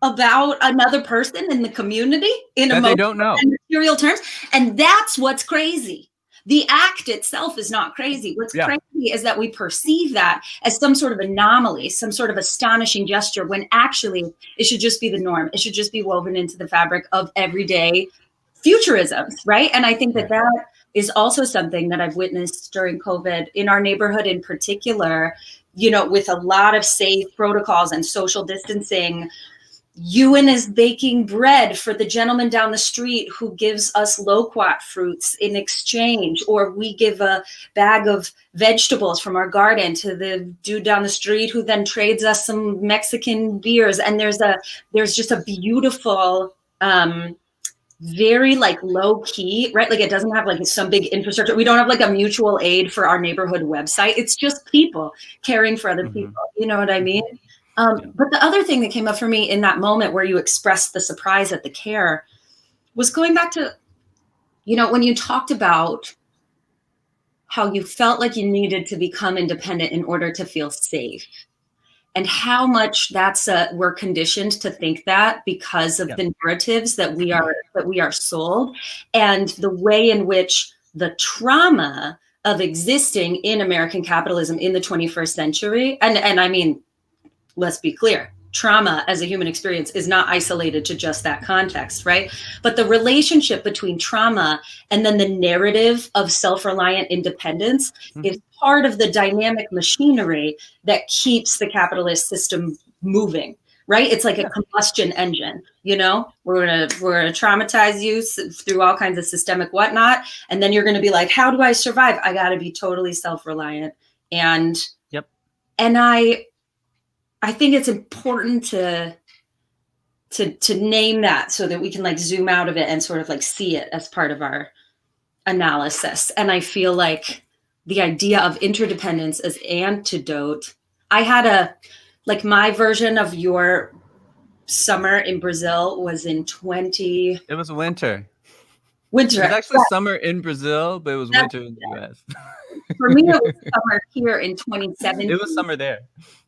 about another person in the community in that they don't know, material terms. And that's what's crazy. The act itself is not crazy. What's crazy is that we perceive that as some sort of anomaly, some sort of astonishing gesture, when actually it should just be the norm. It should just be woven into the fabric of everyday futurisms, right? And I think that is also something that I've witnessed during COVID in our neighborhood in particular, with a lot of safe protocols and social distancing. Ewan is baking bread for the gentleman down the street who gives us loquat fruits in exchange, or we give a bag of vegetables from our garden to the dude down the street who then trades us some Mexican beers. And there's just a beautiful, very like low key, right? Like, it doesn't have like some big infrastructure. We don't have like a mutual aid for our neighborhood website. It's just people caring for other people. You know what I mean? But the other thing that came up for me in that moment where you expressed the surprise at the care was going back to, when you talked about how you felt like you needed to become independent in order to feel safe, and how much we're conditioned to think that because of the narratives that we are sold, and the way in which the trauma of existing in American capitalism in the 21st century, and I mean, let's be clear, trauma as a human experience is not isolated to just that context, right? But the relationship between trauma and then the narrative of self-reliant independence is part of the dynamic machinery that keeps the capitalist system moving, right? It's like a combustion engine, we're gonna traumatize you through all kinds of systemic whatnot. And then you're gonna be like, how do I survive? I gotta be totally self-reliant. And I think it's important to name that so that we can like zoom out of it and sort of like see it as part of our analysis. And I feel like the idea of interdependence as antidote. I had my version of your summer in Brazil was in It was winter. Winter. It was actually summer in Brazil, but it was winter in the US. For me, it was summer here in 2017. It was summer there.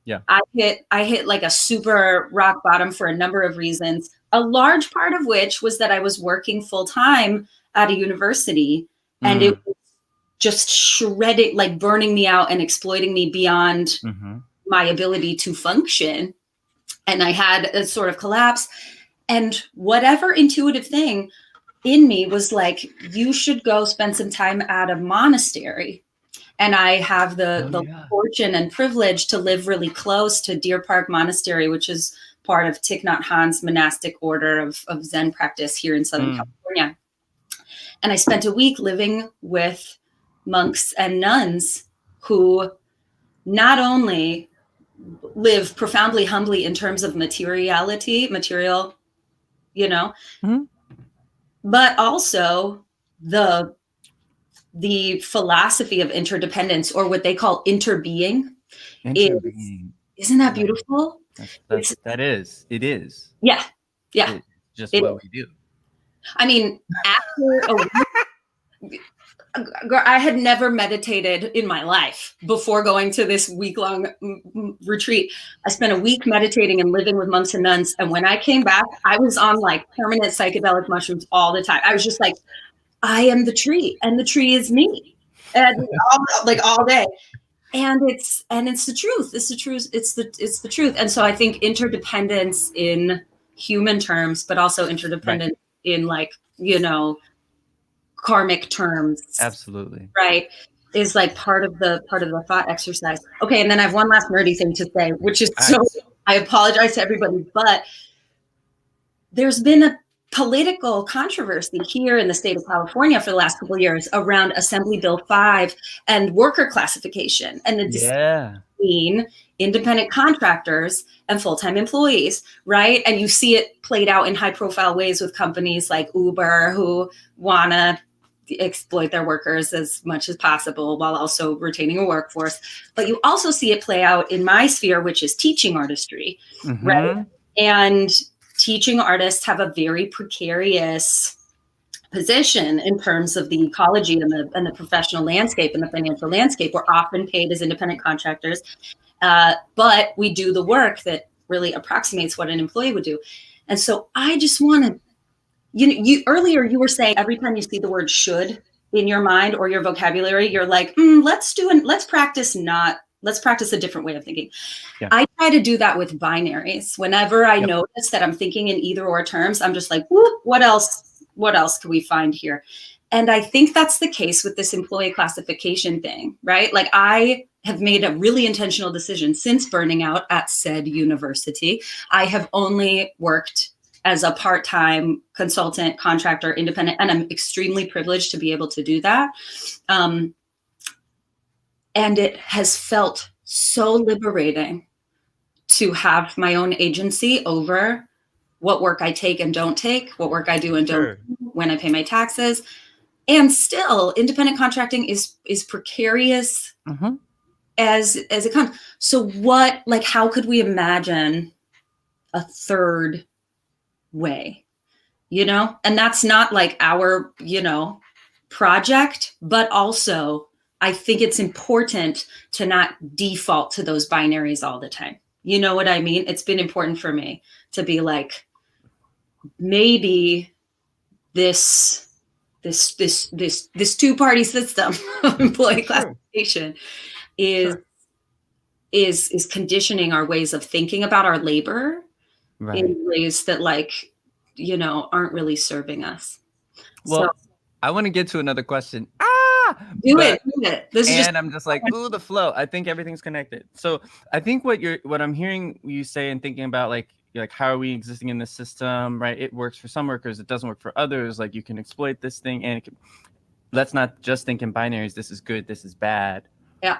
Yeah. I hit like a super rock bottom for a number of reasons. A large part of which was that I was working full time at a university, and it was just shredding, like burning me out and exploiting me beyond my ability to function. And I had a sort of collapse, and whatever intuitive thing in me was like, you should go spend some time at a monastery. And I have the fortune and privilege to live really close to Deer Park Monastery, which is part of Thich Nhat Hanh's monastic order of Zen practice here in Southern California. And I spent a week living with monks and nuns who not only live profoundly humbly in terms of material, but also the philosophy of interdependence, or what they call interbeing. Isn't that beautiful? It is. Yeah. It's just what we do. I mean, after a week, I had never meditated in my life before going to this week-long retreat. I spent a week meditating and living with monks and nuns. And when I came back, I was on like permanent psychedelic mushrooms all the time. I was just like, I am the tree and the tree is me, and all day. And it's the truth. It's the truth. It's the truth. And so I think interdependence in human terms, but also interdependence in like, karmic terms. Absolutely. Right. Is like part of the thought exercise. Okay. And then I have one last nerdy thing to say, which is I apologize to everybody, but there's been a political controversy here in the state of California for the last couple of years around Assembly Bill 5 and worker classification and the distinction between independent contractors and full-time employees, right? And you see it played out in high-profile ways with companies like Uber who want to exploit their workers as much as possible while also retaining a workforce. But you also see it play out in my sphere, which is teaching artistry, right? And teaching artists have a very precarious position in terms of the ecology and the professional landscape and the financial landscape. We're often paid as independent contractors, but we do the work that really approximates what an employee would do. And so I just want to, earlier you were saying every time you see the word should in your mind or your vocabulary, you're like, let's practice a different way of thinking. Yeah. I try to do that with binaries. Whenever I notice that I'm thinking in either or terms, I'm just like, what else can we find here? And I think that's the case with this employee classification thing, right? Like I have made a really intentional decision since burning out at said university. I have only worked as a part-time consultant, contractor, independent, and I'm extremely privileged to be able to do that. And it has felt so liberating to have my own agency over what work I take and don't take, what work I do and don't do, when I pay my taxes. And still, independent contracting is precarious as it comes. So how could we imagine a third way? And that's not like our, project, but also I think it's important to not default to those binaries all the time. You know what I mean? It's been important for me to be like, maybe this two-party system of employee classification is conditioning our ways of thinking about our labor in ways that aren't really serving us. Well, so, I want to get to another question. Do it. I'm just like, ooh, the flow. I think everything's connected. So I think what I'm hearing you say and thinking about, like how are we existing in this system, right? It works for some workers, it doesn't work for others. Like you can exploit this thing, and let's not just think in binaries. This is good, this is bad. Yeah.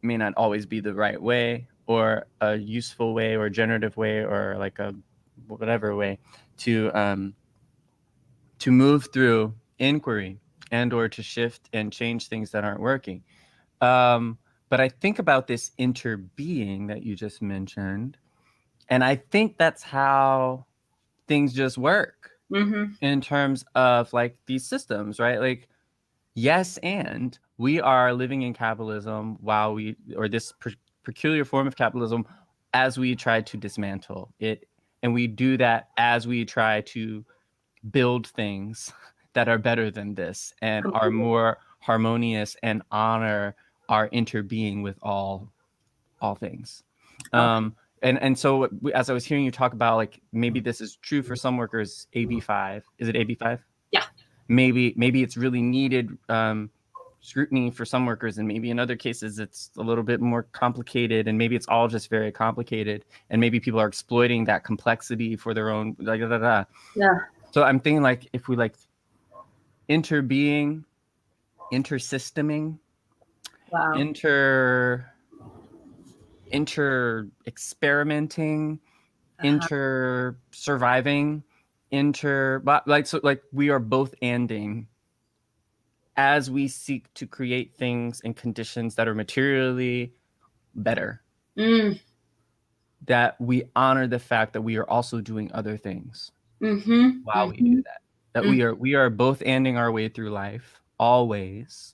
It may not always be the right way, or a useful way, or a generative way, or like a whatever way to move through inquiry and or to shift and change things that aren't working. But I think about this interbeing that you just mentioned, and I think that's how things just work in terms of like these systems, right? Like, yes, and we are living in capitalism or this peculiar form of capitalism as we try to dismantle it. And we do that as we try to build things that are better than this and are more harmonious and honor our interbeing with all things. And so as I was hearing you talk about, like, maybe this is true for some workers, AB5. Is it AB5? Yeah. Maybe it's really needed scrutiny for some workers, and maybe in other cases it's a little bit more complicated, and maybe it's all just very complicated, and maybe people are exploiting that complexity for their own Yeah. So I'm thinking, like, if we like interbeing, intersysteming, inter experimenting, inter surviving, we are both anding as we seek to create things and conditions that are materially better. That we honor the fact that we are also doing other things while we do that. That we are both anding our way through life always.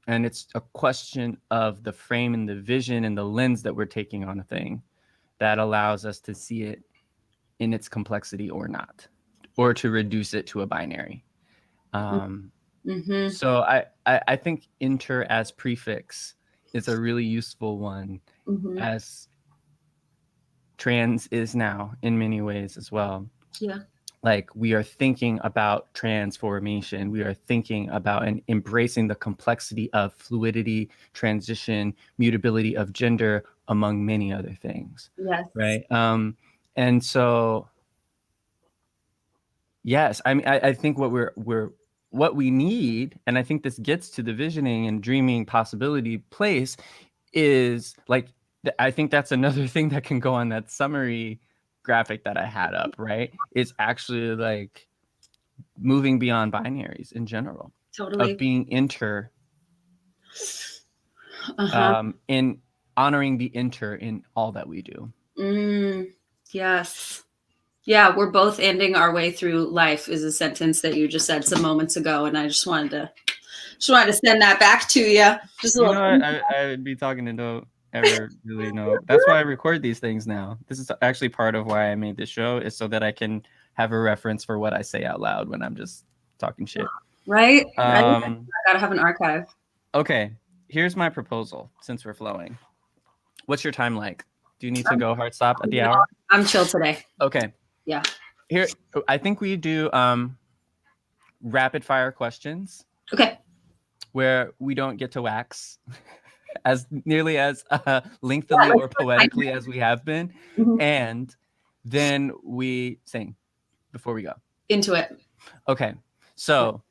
And it's a question of the frame and the vision and the lens that we're taking on a thing that allows us to see it in its complexity or not, or to reduce it to a binary. Mm-hmm. So I think inter as prefix is a really useful one, Mm-hmm. as trans is now in many ways as well. Yeah. Like, we are thinking about transformation. We are thinking about and embracing the complexity of fluidity, transition, mutability of gender, among many other things. Yes. Right. And so, yes, I mean, I think what we need, and I think this gets to the visioning and dreaming possibility place, is like, I think that's another thing that can go on that summary graphic that I had up, right? It's actually like moving beyond binaries in general, of Totally. being inter, Uh-huh. in honoring the inter in all that we do. Yes. Yeah, we're both ending our way through life is a sentence that you just said some moments ago, and I just wanted to send that back to you. Just a You little. know, I would be talking to don't ever really know. That's why I record these things now. This is actually part of why I made this show, is so that I can have a reference for what I say out loud when I'm just talking shit. Right. I gotta have an archive. Okay, here's my proposal since we're flowing. What's your time like? Do you need to go hard stop at the hour? I'm chill today. Okay. Yeah. Here, I think we do rapid fire questions. Okay. Where we don't get to wax as nearly as lengthily or poetically as we have been. Mm-hmm. And then we sing before we go. Into it. Okay. So,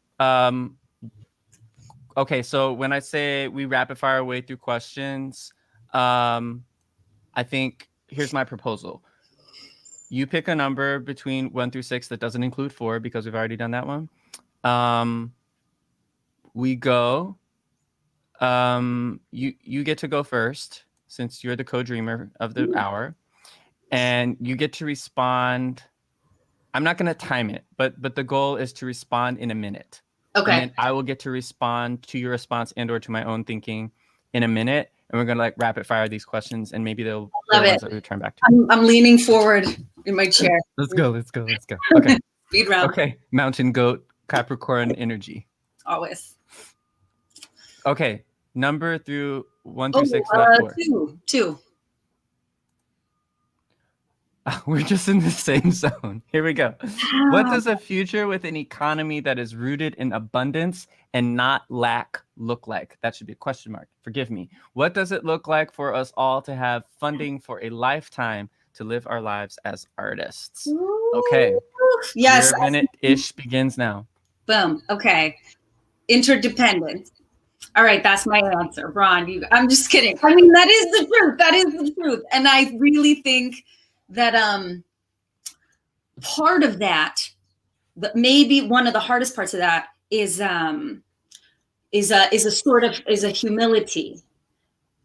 so when I say we rapid fire our way through questions, I think here's my proposal. You pick a number between 1 through 6 that doesn't include 4, because we've already done that one. We go. You get to go first, since you're the co-dreamer of the hour, and you get to respond. I'm not going to time it, but the goal is to respond in a minute. Okay. And then I will get to respond to your response and or to my own thinking in a minute, and we're going to like rapid fire these questions, and maybe they'll be ones that we return back to. I'm leaning forward in my chair. Let's go. Okay. Speed round. Okay. Mountain goat, Capricorn energy. Always. Okay. Number through 1 through 6, not 4. 2. We're just in the same zone. Here we go. What does a future with an economy that is rooted in abundance and not lack look like? That should be a question mark. Forgive me. What does it look like for us all to have funding for a lifetime to live our lives as artists? Okay. Yes. Your minute-ish begins now. Boom. Okay. Interdependence. All right, that's my answer, Ron. I'm just kidding. I mean, that is the truth. That is the truth. And I really think that part of that, maybe one of the hardest parts of that is a humility,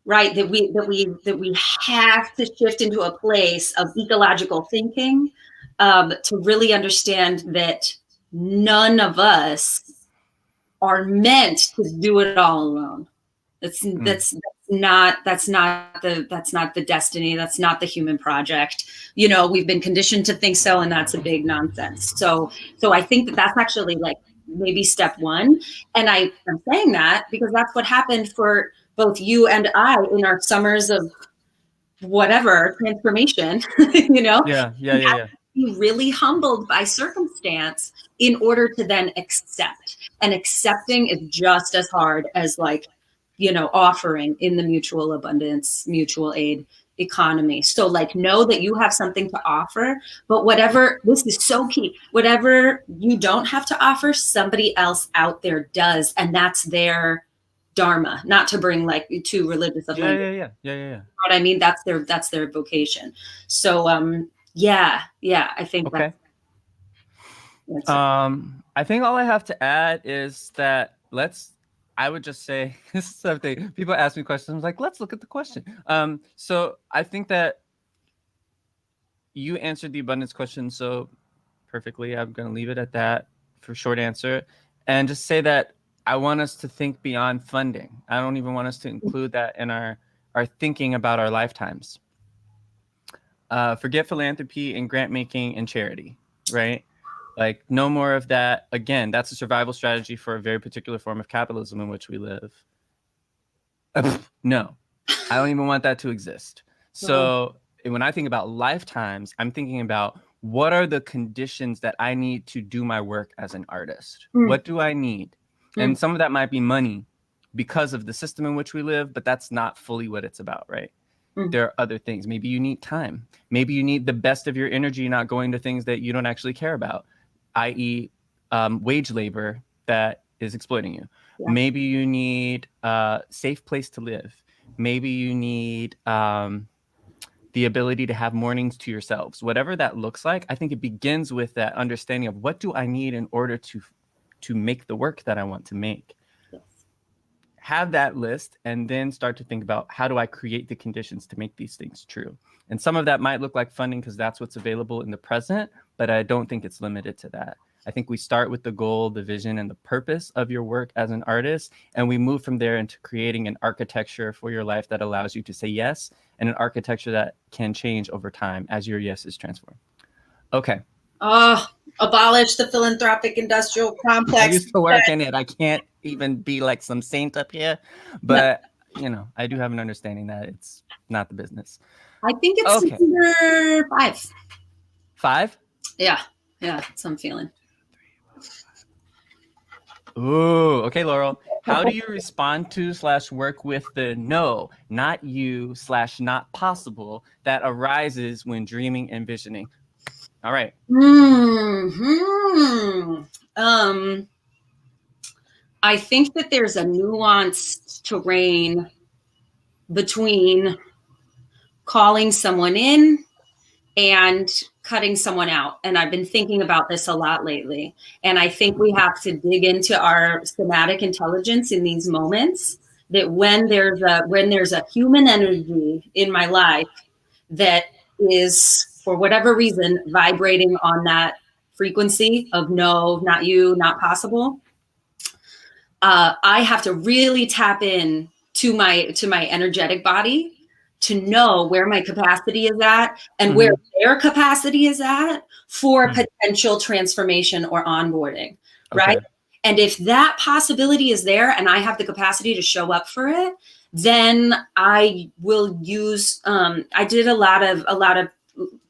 right? That we have to shift into a place of ecological thinking, to really understand that none of us are meant to do it all alone. That's not the destiny. That's not the human project. You know, we've been conditioned to think so, and that's a big nonsense. So I think that that's actually like maybe step one. And I'm saying that because that's what happened for both you and I in our summers of whatever transformation. You know? Yeah. Be really humbled by circumstance in order to then accept. And accepting is just as hard as like, you know, offering in the mutual abundance, mutual aid economy. So like, know that you have something to offer, but whatever, this is so key, whatever you don't have to offer, somebody else out there does. And that's their dharma, not to bring like too religious of language. Yeah. You know what I mean? That's their vocation. So, yeah, I think okay. I think all I have to add is that I would just say, this is something people ask me questions like, let's look at the question. So I think that you answered the abundance question so perfectly. I'm going to leave it at that for short answer, and just say that I want us to think beyond funding. I don't even want us to include that in our thinking about our lifetimes. Forget philanthropy and grant making and charity, right? Like, no more of that. Again, that's a survival strategy for a very particular form of capitalism in which we live. No, I don't even want that to exist. So when I think about lifetimes, I'm thinking about what are the conditions that I need to do my work as an artist? What do I need? And some of that might be money because of the system in which we live, but that's not fully what it's about, right? There are other things. Maybe you need time. Maybe you need the best of your energy not going to things that you don't actually care about, i.e., wage labor that is exploiting you. Yeah. Maybe you need a safe place to live. Maybe you need the ability to have mornings to yourselves. Whatever that looks like, I think it begins with that understanding of what do I need in order to make the work that I want to make. Have that list and then start to think about how do I create the conditions to make these things true. And some of that might look like funding because that's what's available in the present, but I don't think it's limited to that. I think we start with the goal, the vision, and the purpose of your work as an artist, and we move from there into creating an architecture for your life that allows you to say yes, and an architecture that can change over time as your yes is transformed. Okay. Abolish the philanthropic industrial complex. I used to work in it. I can't even be like some saint up here, but you know, I do have an understanding that it's not the business. I think it's number 5. 5? Yeah, that's what I'm feeling. Ooh, okay, Laurel. How do you respond to / work with the no, not you / not possible that arises when dreaming and visioning? All right. I think that there's a nuanced terrain between calling someone in and cutting someone out. And I've been thinking about this a lot lately. And I think we have to dig into our somatic intelligence in these moments, that when there's a human energy in my life that is, for whatever reason, vibrating on that frequency of no, not you, not possible, I have to really tap in to my energetic body to know where my capacity is at and where their capacity is at for potential transformation or onboarding, right? And if that possibility is there and I have the capacity to show up for it, then I will use, I did a lot of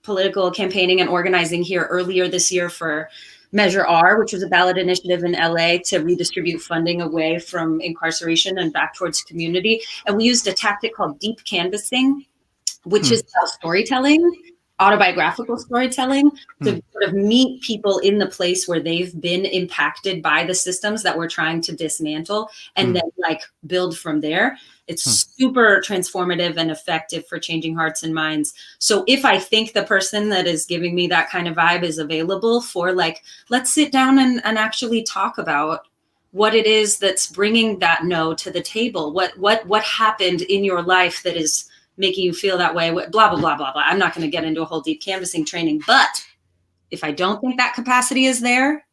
political campaigning and organizing here earlier this year for Measure R, which was a ballot initiative in LA to redistribute funding away from incarceration and back towards community. And we used a tactic called deep canvassing, which is about storytelling, autobiographical storytelling, to sort of meet people in the place where they've been impacted by the systems that we're trying to dismantle and then like build from there. It's super transformative and effective for changing hearts and minds. So if I think the person that is giving me that kind of vibe is available for like, let's sit down and actually talk about what it is that's bringing that no to the table. What happened in your life that is making you feel that way, blah, blah, blah, blah, blah. I'm not going to get into a whole deep canvassing training, but if I don't think that capacity is there,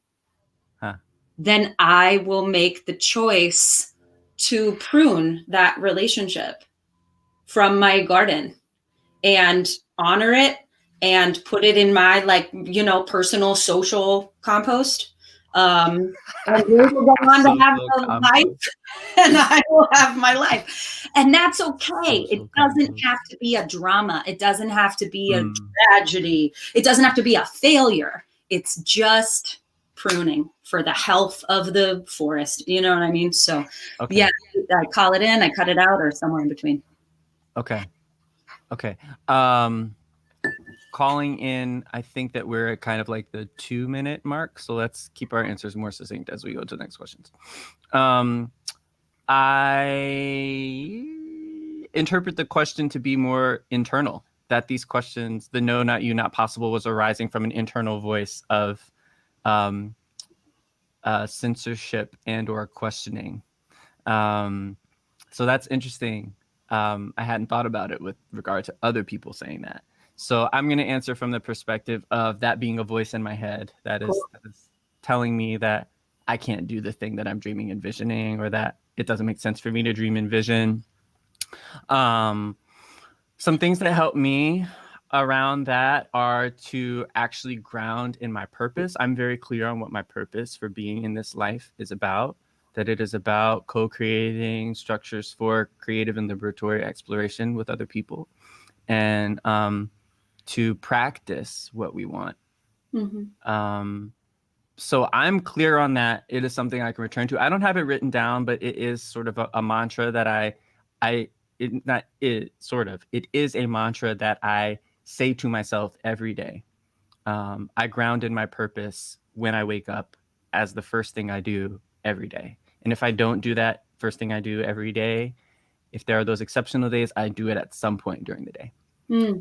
then I will make the choice to prune that relationship from my garden and honor it and put it in my, like, you know, personal social compost. And we will go on to have a life, and I will have my life. And that's okay. It doesn't have to be a drama. It doesn't have to be a tragedy. It doesn't have to be a failure. It's just pruning for the health of the forest. You know what I mean? So yeah, I call it in, I cut it out, or somewhere in between. Okay. Calling in, I think that we're at kind of like the 2-minute mark. So let's keep our answers more succinct as we go to the next questions. I interpret the question to be more internal, that these questions, the no, not you, not possible, was arising from an internal voice of censorship and or questioning. So that's interesting. I hadn't thought about it with regard to other people saying that. So I'm going to answer from the perspective of that being a voice in my head that is telling me that I can't do the thing that I'm dreaming and visioning, or that it doesn't make sense for me to dream and vision. Some things that help me around that are to actually ground in my purpose. I'm very clear on what my purpose for being in this life is about, that it is about co-creating structures for creative and liberatory exploration with other people, and to practice what we want. So I'm clear on that. It is something I can return to. I don't have it written down, but it is sort of a mantra that it is a mantra that I say to myself every day. I ground in my purpose when I wake up as the first thing I do every day. And if I don't do that first thing I do every day, if there are those exceptional days, I do it at some point during the day.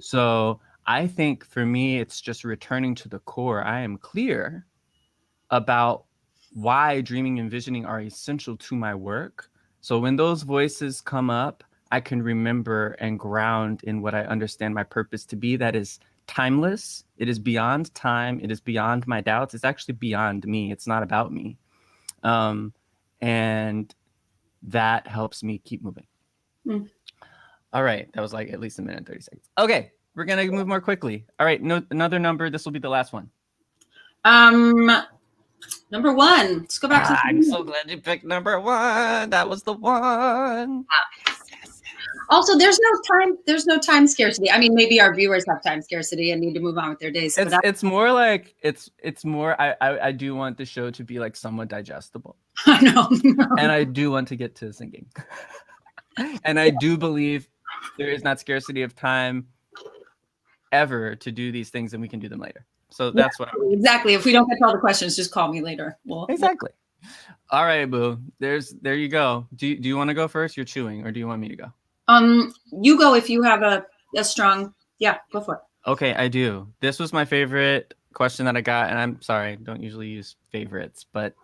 So I think for me, it's just returning to the core. I am clear about why dreaming and visioning are essential to my work. So when those voices come up, I can remember and ground in what I understand my purpose to be. That is timeless. It is beyond time. It is beyond my doubts. It's actually beyond me. It's not about me. And that helps me keep moving. All right. That was like at least a minute and 30 seconds. Okay. We're going to move more quickly. All right. No, another number. This will be the last one. Number 1. Let's go back to I'm so glad you picked number 1. That was the one. Also, there's no time scarcity. I mean, maybe our viewers have time scarcity and need to move on with their days. It's more like it's more I do want the show to be like somewhat digestible. I know. And I do want to get to singing. And I do believe there is not scarcity of time ever to do these things, and we can do them later. So that's what exactly. If we don't get to all the questions, just call me later. Exactly. All right, boo. There you go. Do you want to go first? You're chewing, or do you want me to go? You go if you have a strong. Yeah, go for it. Okay, I do. This was my favorite question that I got, and I'm sorry, don't usually use favorites, but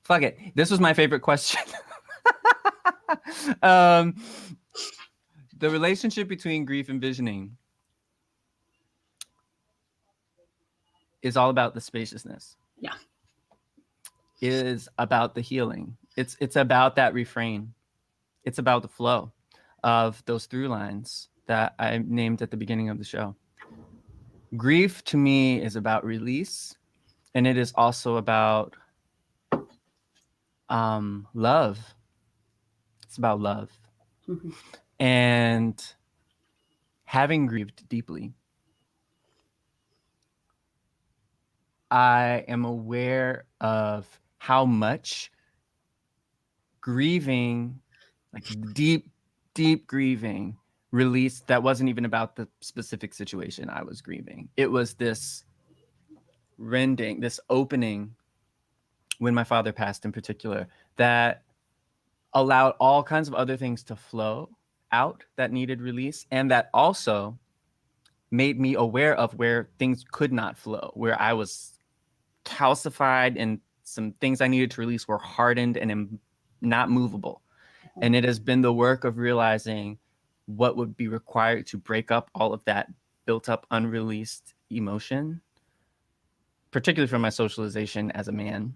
fuck it. This was my favorite question. The relationship between grief and visioning is all about the spaciousness. Yeah. It is about the healing. It's about that refrain. It's about the flow of those through lines that I named at the beginning of the show. Grief to me is about release, and it is also about love. It's about love. And having grieved deeply, I am aware of how much grieving, like deep grieving, released that wasn't even about the specific situation I was grieving. It was this rending, this opening when my father passed in particular, that allowed all kinds of other things to flow out that needed release, and that also made me aware of where things could not flow, where I was calcified and some things I needed to release were hardened and not movable. And it has been the work of realizing what would be required to break up all of that built up, unreleased emotion, particularly from my socialization as a man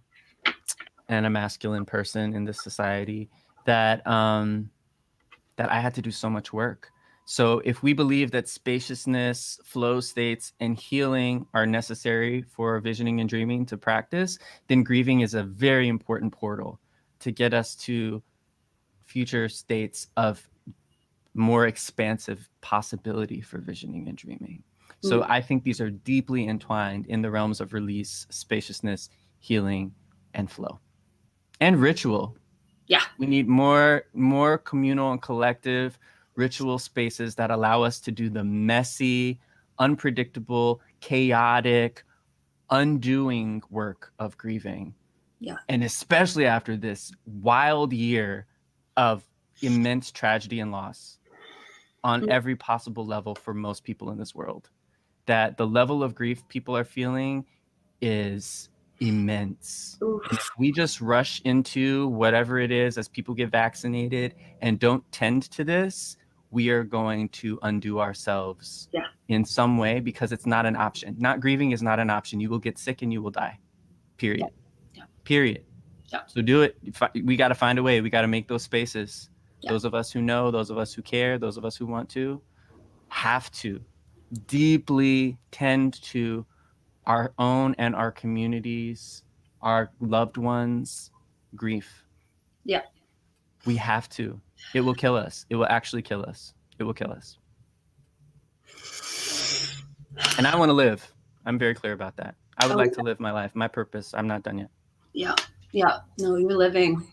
and a masculine person in this society, that that I had to do so much work. So if we believe that spaciousness, flow states, and healing are necessary for visioning and dreaming to practice, then grieving is a very important portal to get us to future states of more expansive possibility for visioning and dreaming. So I think these are deeply entwined in the realms of release, spaciousness, healing, and flow. And ritual. Yeah. We need more communal and collective ritual spaces that allow us to do the messy, unpredictable, chaotic, undoing work of grieving. Yeah. And especially after this wild year of immense tragedy and loss on every possible level for most people in this world, that the level of grief people are feeling is immense. And if we just rush into whatever it is as people get vaccinated and don't tend to this, we are going to undo ourselves in some way, because it's not an option. Not grieving is not an option. You will get sick and you will die. Period. Period. So do it. We got to find a way. We got to make those spaces. Those of us who know, those of us who care, those of us who want to, have to deeply tend to our own and our communities, our loved ones' grief. Yeah. We have to. It will kill us. It will actually kill us. It will kill us. And I want to live. I'm very clear about that. I would like to live my life, my purpose. I'm not done yet. Yeah. Yeah. No, you're living.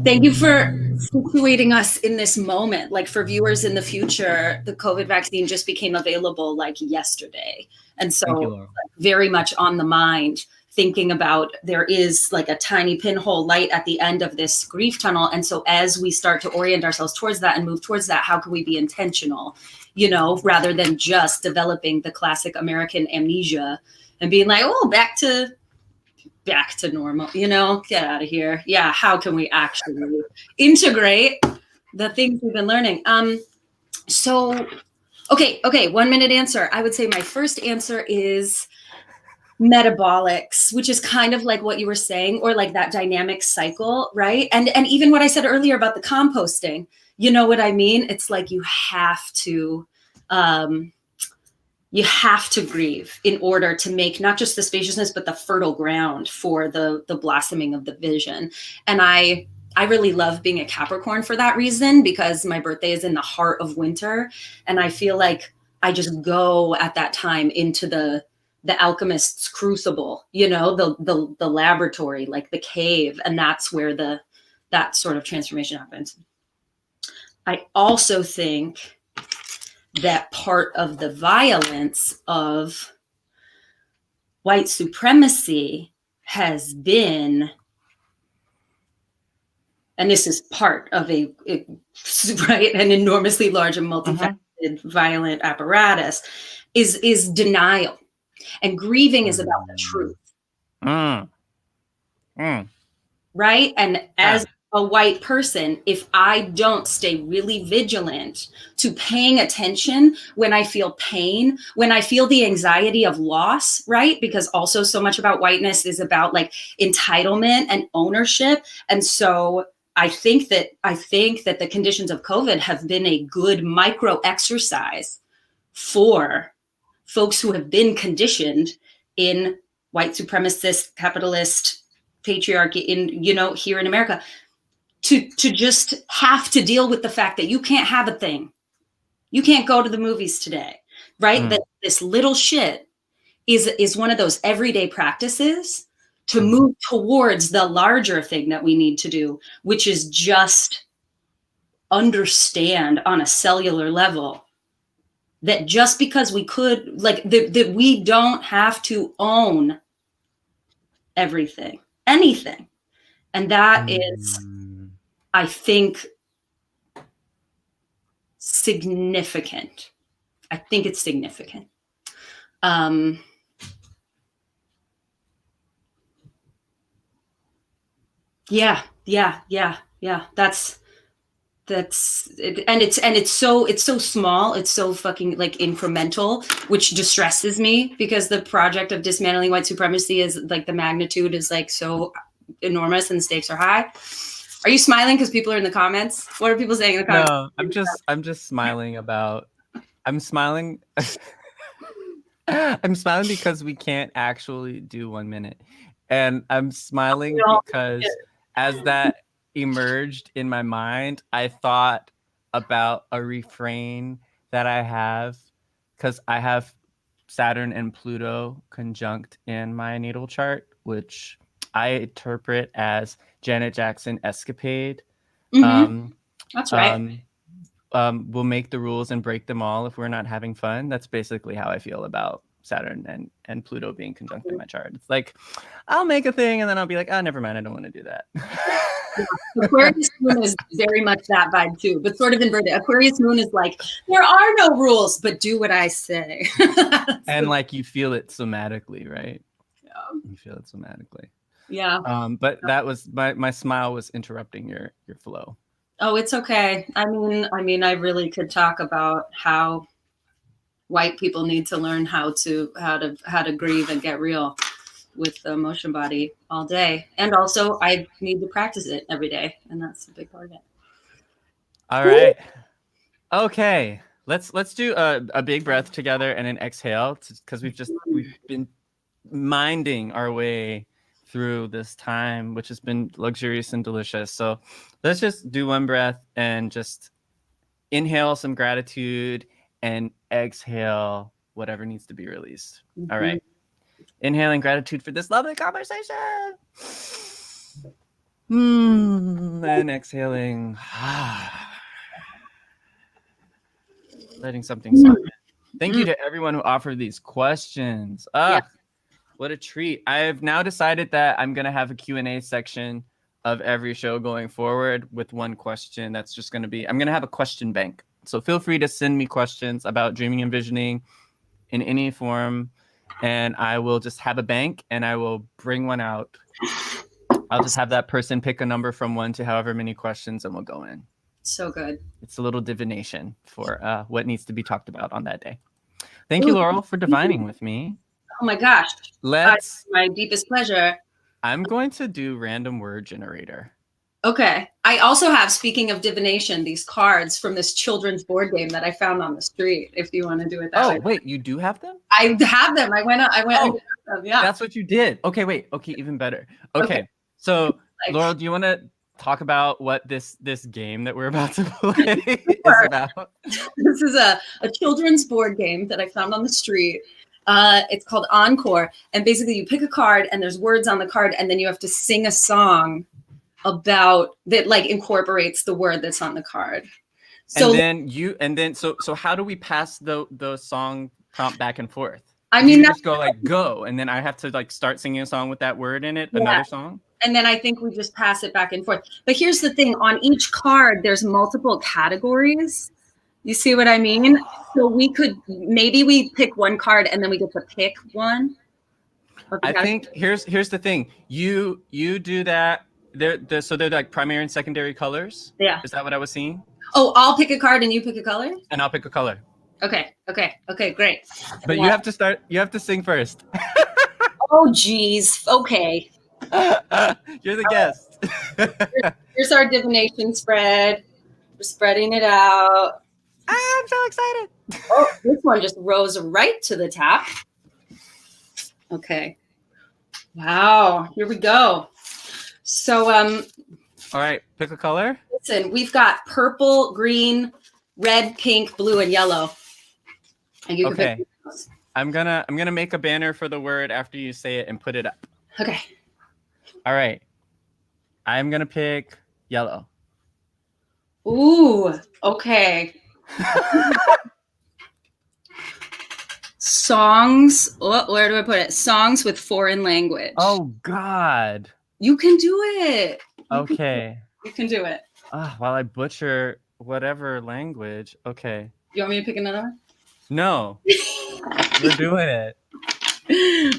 Thank you for situating us in this moment. Like for viewers in the future, the COVID vaccine just became available like yesterday. And so Thank you, Laurel. very much on the mind, thinking about there is like a tiny pinhole light at the end of this grief tunnel. And so as we start to orient ourselves towards that and move towards that, how can we be intentional, you know, rather than just developing the classic American amnesia and being like, oh, back to normal, you know, get out of here. Yeah. How can we actually integrate the things we've been learning? So, okay. 1 minute answer. I would say my first answer is metabolics, which is kind of like what you were saying, or like that dynamic cycle, right? And even what I said earlier about the composting, you know what I mean? It's like you have to grieve in order to make not just the spaciousness, but the fertile ground for the blossoming of the vision. And I really love being a Capricorn for that reason, because my birthday is in the heart of winter. And I feel like I just go at that time into the alchemist's crucible, you know, the laboratory, like the cave. And that's where that sort of transformation happens. I also think that part of the violence of white supremacy has been, and this is part of an enormously large and multifaceted violent apparatus, is denial. And grieving is about the truth. Right? And as a white person, if I don't stay really vigilant to paying attention when I feel pain, when I feel the anxiety of loss, right? Because also so much about whiteness is about like entitlement and ownership. And so I think that the conditions of COVID have been a good micro exercise for folks who have been conditioned in white supremacist, capitalist patriarchy in, you know, here in America, to just have to deal with the fact that you can't have a thing. You can't go to the movies today, right? That this little shit is one of those everyday practices to move towards the larger thing that we need to do, which is just understand on a cellular level that just because we could, like, that we don't have to own everything, anything. And that is, I think, significant. I think it's significant. Yeah. That's it. And it's so small. It's so fucking like incremental, which distresses me, because the project of dismantling white supremacy is like, the magnitude is like so enormous and the stakes are high. Are you smiling because people are in the comments? What are people saying in the comments? No, I'm just smiling about. I'm smiling. I'm smiling because we can't actually do 1 minute, and I'm smiling because as that emerged in my mind, I thought about a refrain that I have, because I have Saturn and Pluto conjunct in my natal chart, which I interpret as Janet Jackson escapade. That's right. We'll make the rules and break them all if we're not having fun. That's basically how I feel about Saturn and Pluto being conjunct in my chart. It's like, I'll make a thing and then I'll be like, oh, never mind, I don't want to do that. Aquarius moon is very much that vibe too, but sort of inverted. Aquarius moon is like, there are no rules, but do what I say. And like, you feel it somatically, right? Yeah. You feel it somatically. Yeah. But that was my smile was interrupting your flow. Oh, it's okay. I mean, I really could talk about how white people need to learn how to grieve and get real with the emotion body all day. And also I need to practice it every day. And that's a big part of it. All right. Okay. Let's do a big breath together and an exhale, because we've been minding our way through this time, which has been luxurious and delicious. So let's just do one breath and just inhale some gratitude and exhale whatever needs to be released. All right. Inhaling gratitude for this lovely conversation. And exhaling. Letting something soften. Thank you to everyone who offered these questions. What a treat. I've now decided that I'm going to have a Q&A section of every show going forward with one question. That's just going to be, I'm going to have a question bank. So feel free to send me questions about dreaming and visioning in any form, and I will just have a bank and I will bring one out. I'll just have that person pick a number from 1 to however many questions, and we'll go in. So good. It's a little divination for what needs to be talked about on that day. Thank you, Laurel, for divining with me. Oh my gosh. Let's. My deepest pleasure. I'm going to do random word generator. Okay. I also have, speaking of divination, these cards from this children's board game that I found on the street, if you want to do it that way. Oh, wait, you do have them? I have them. I went and got them. Yeah. That's what you did. Okay, wait. Okay, even better. Okay. So, Laurel, do you want to talk about what this game that we're about to play is about? This is a children's board game that I found on the street. It's called Encore, and basically you pick a card and there's words on the card, and then you have to sing a song about that, like incorporates the word that's on the card. So so how do we pass the song prompt back and forth? I mean, you just go like go, and then I have to like start singing a song with that word in it, another song. And then I think we just pass it back and forth. But here's the thing: on each card, there's multiple categories. You see what I mean? So we pick one card and then we get to pick one. I think here's the thing. You do that. So they're like primary and secondary colors. Yeah. Is that what I was seeing? Oh, I'll pick a card and you pick a color? And I'll pick a color. Okay, great. But you have to sing first. Oh, geez. Okay. You're the guest. Here's our divination spread. We're spreading it out. I'm so excited. Oh, this one just rose right to the top. Okay. Wow. Here we go. So, all right, pick a color. Listen, we've got purple, green, red, pink, blue, and yellow. And you can pick those. I'm gonna make a banner for the word after you say it and put it up. Okay. All right. I'm gonna pick yellow. Ooh. Okay. Songs. Oh, where do I put it? Songs with foreign language. Oh God. You can do it. Okay. You can do it. While I butcher whatever language. Okay. You want me to pick another one? No. We're doing it.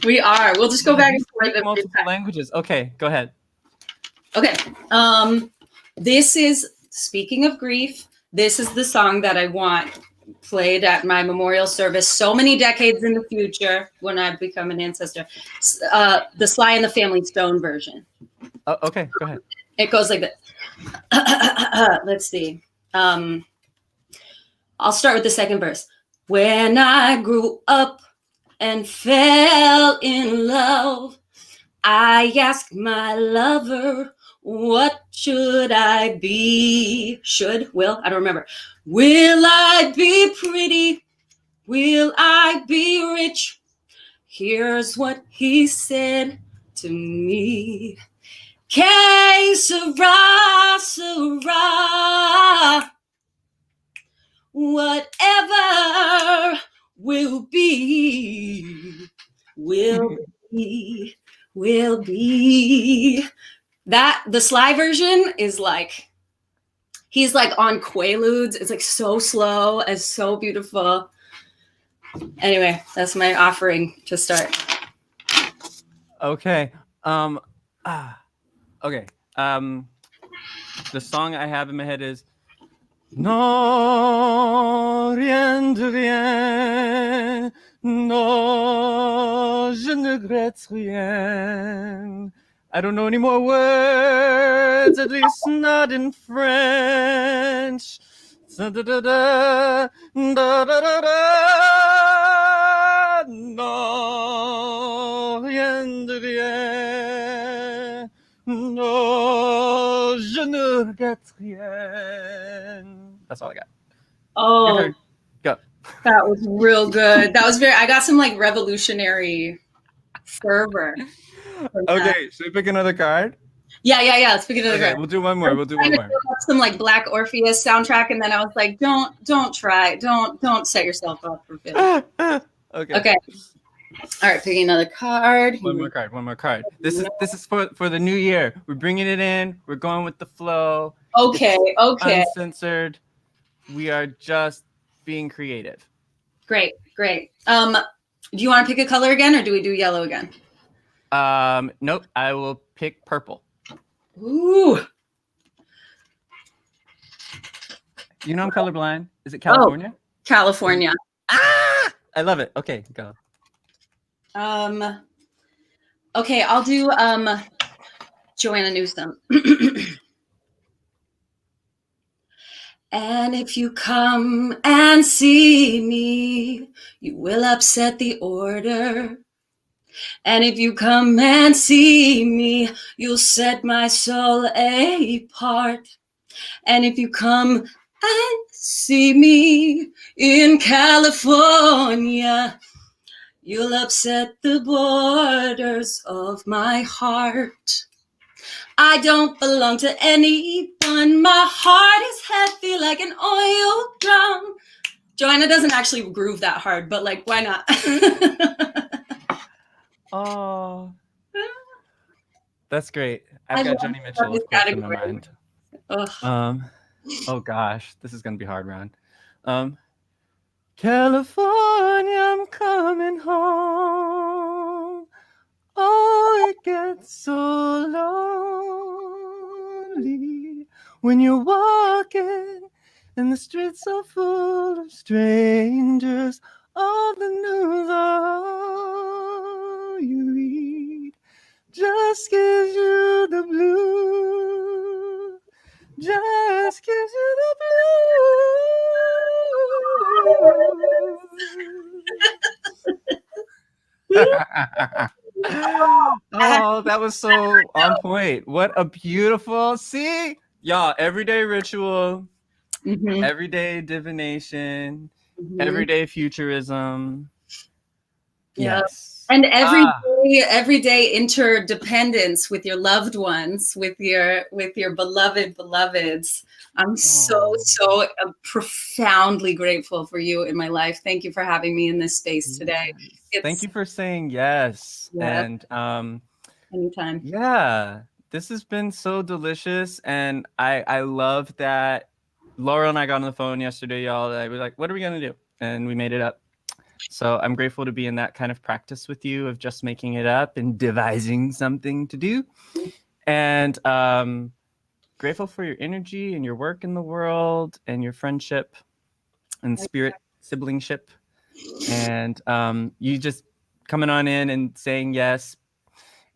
We are. We'll just go back and forth. Multiple languages. Okay, go ahead. Okay. This is, speaking of grief, this is the song that I want played at my memorial service so many decades in the future when I become an ancestor. The Sly and the Family Stone version. Oh, okay, go ahead. It goes like this. Let's see. I'll start with the second verse. When I grew up and fell in love, I asked my lover, what should I be? I don't remember. Will I be pretty? Will I be rich? Here's what he said to me. Que sera, sera. Whatever will be, will be, will be. That, the Sly version is like, he's like on Quaaludes. It's like so slow and so beautiful. Anyway, that's my offering to start. Okay. Okay. The song I have in my head is Non, rien de rien. Non, je ne regrette rien. I don't know any more words, at least not in French. Da, da, da, da, da, da, da, da, no, rien de rien, no, je ne regrette rien. That's all I got. Your Oh, turn. Go. that was real good. That was very, I got some like revolutionary fervor from that. Okay, should we pick another card? Yeah. Let's pick another Okay, card. we'll do one more. I'm We'll do trying one to more. build up some like Black Orpheus soundtrack, and then I was like, don't try, don't set yourself up for failure. Okay. Okay. All right, picking another card. One more card. One more card. This is for the new year. We're bringing it in. We're going with the flow. Okay. It's Okay. uncensored. We are just being creative. Great. Do you want to pick a color again, or do we do yellow again? Nope. I will pick purple. Ooh. You know I'm colorblind. Is it California? Oh, California. Ah! I love it. Okay, go. Okay, I'll do Joanna Newsom. And if you come and see me, you will upset the order. And if you come and see me, you'll set my soul apart. And if you come and see me in California, you'll upset the borders of my heart. I don't belong to anyone. My heart is heavy like an oil drum. Joanna doesn't actually groove that hard, but like, why not? Oh, that's great. I've got Joni Mitchell, of course, in my mind. Oh gosh, this is gonna be hard, Ron. California, I'm coming home. Oh, it gets so lonely when you're walking and the streets are full of strangers. All the news all you read just gives you the blues. Just gives you the blues. Oh, that was so on point. What a beautiful, see, y'all, everyday ritual, everyday divination, everyday futurism. Yes. And everyday interdependence with your loved ones, with your beloveds. I'm so profoundly grateful for you in my life. Thank you for having me in this space today. Thank you for saying yes. Yeah. And anytime. Yeah, this has been so delicious, and I love that Laurel and I got on the phone yesterday, y'all. I was like, what are we gonna do? And we made it up. So I'm grateful to be in that kind of practice with you of just making it up and devising something to do. And grateful for your energy and your work in the world and your friendship and spirit siblingship. And you just coming on in and saying yes.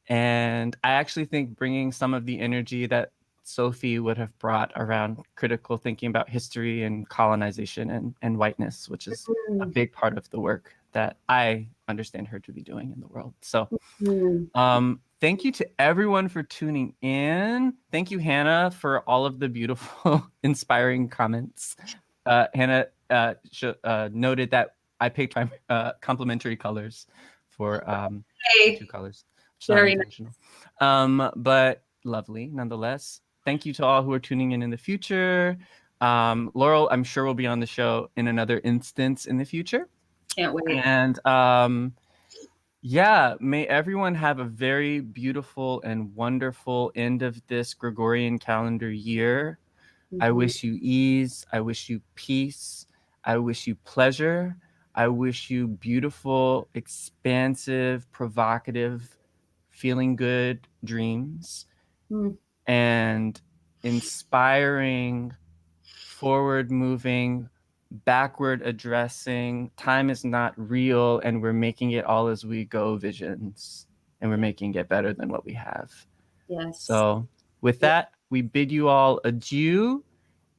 And I actually think bringing some of the energy that Sophie would have brought around critical thinking about history and colonization and whiteness, which is a big part of the work that I understand her to be doing in the world. So thank you to everyone for tuning in. Thank you, Hannah, for all of the beautiful, inspiring comments. Hannah noted that I picked complementary colors for the two colors. Very intentional. But lovely nonetheless. Thank you to all who are tuning in the future. Laurel, I'm sure will be on the show in another instance in the future. Can't wait. And yeah, may everyone have a very beautiful and wonderful end of this Gregorian calendar year. I wish you ease. I wish you peace. I wish you pleasure. I wish you beautiful, expansive, provocative, feeling good dreams and inspiring, forward moving, backward addressing, time is not real and we're making it all as we go visions, and we're making it better than what we have. Yes. So with that, we bid you all adieu,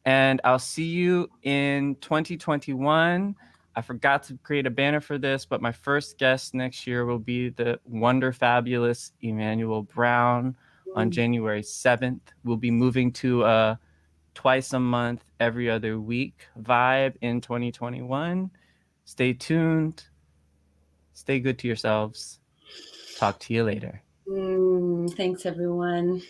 And I'll see you in 2021. I forgot to create a banner for this, but my first guest next year will be the wonder fabulous Emmanuel Brown on January 7th. We'll be moving to a twice a month, every other week vibe in 2021. Stay tuned. Stay good to yourselves. Talk to you later. Thanks, everyone.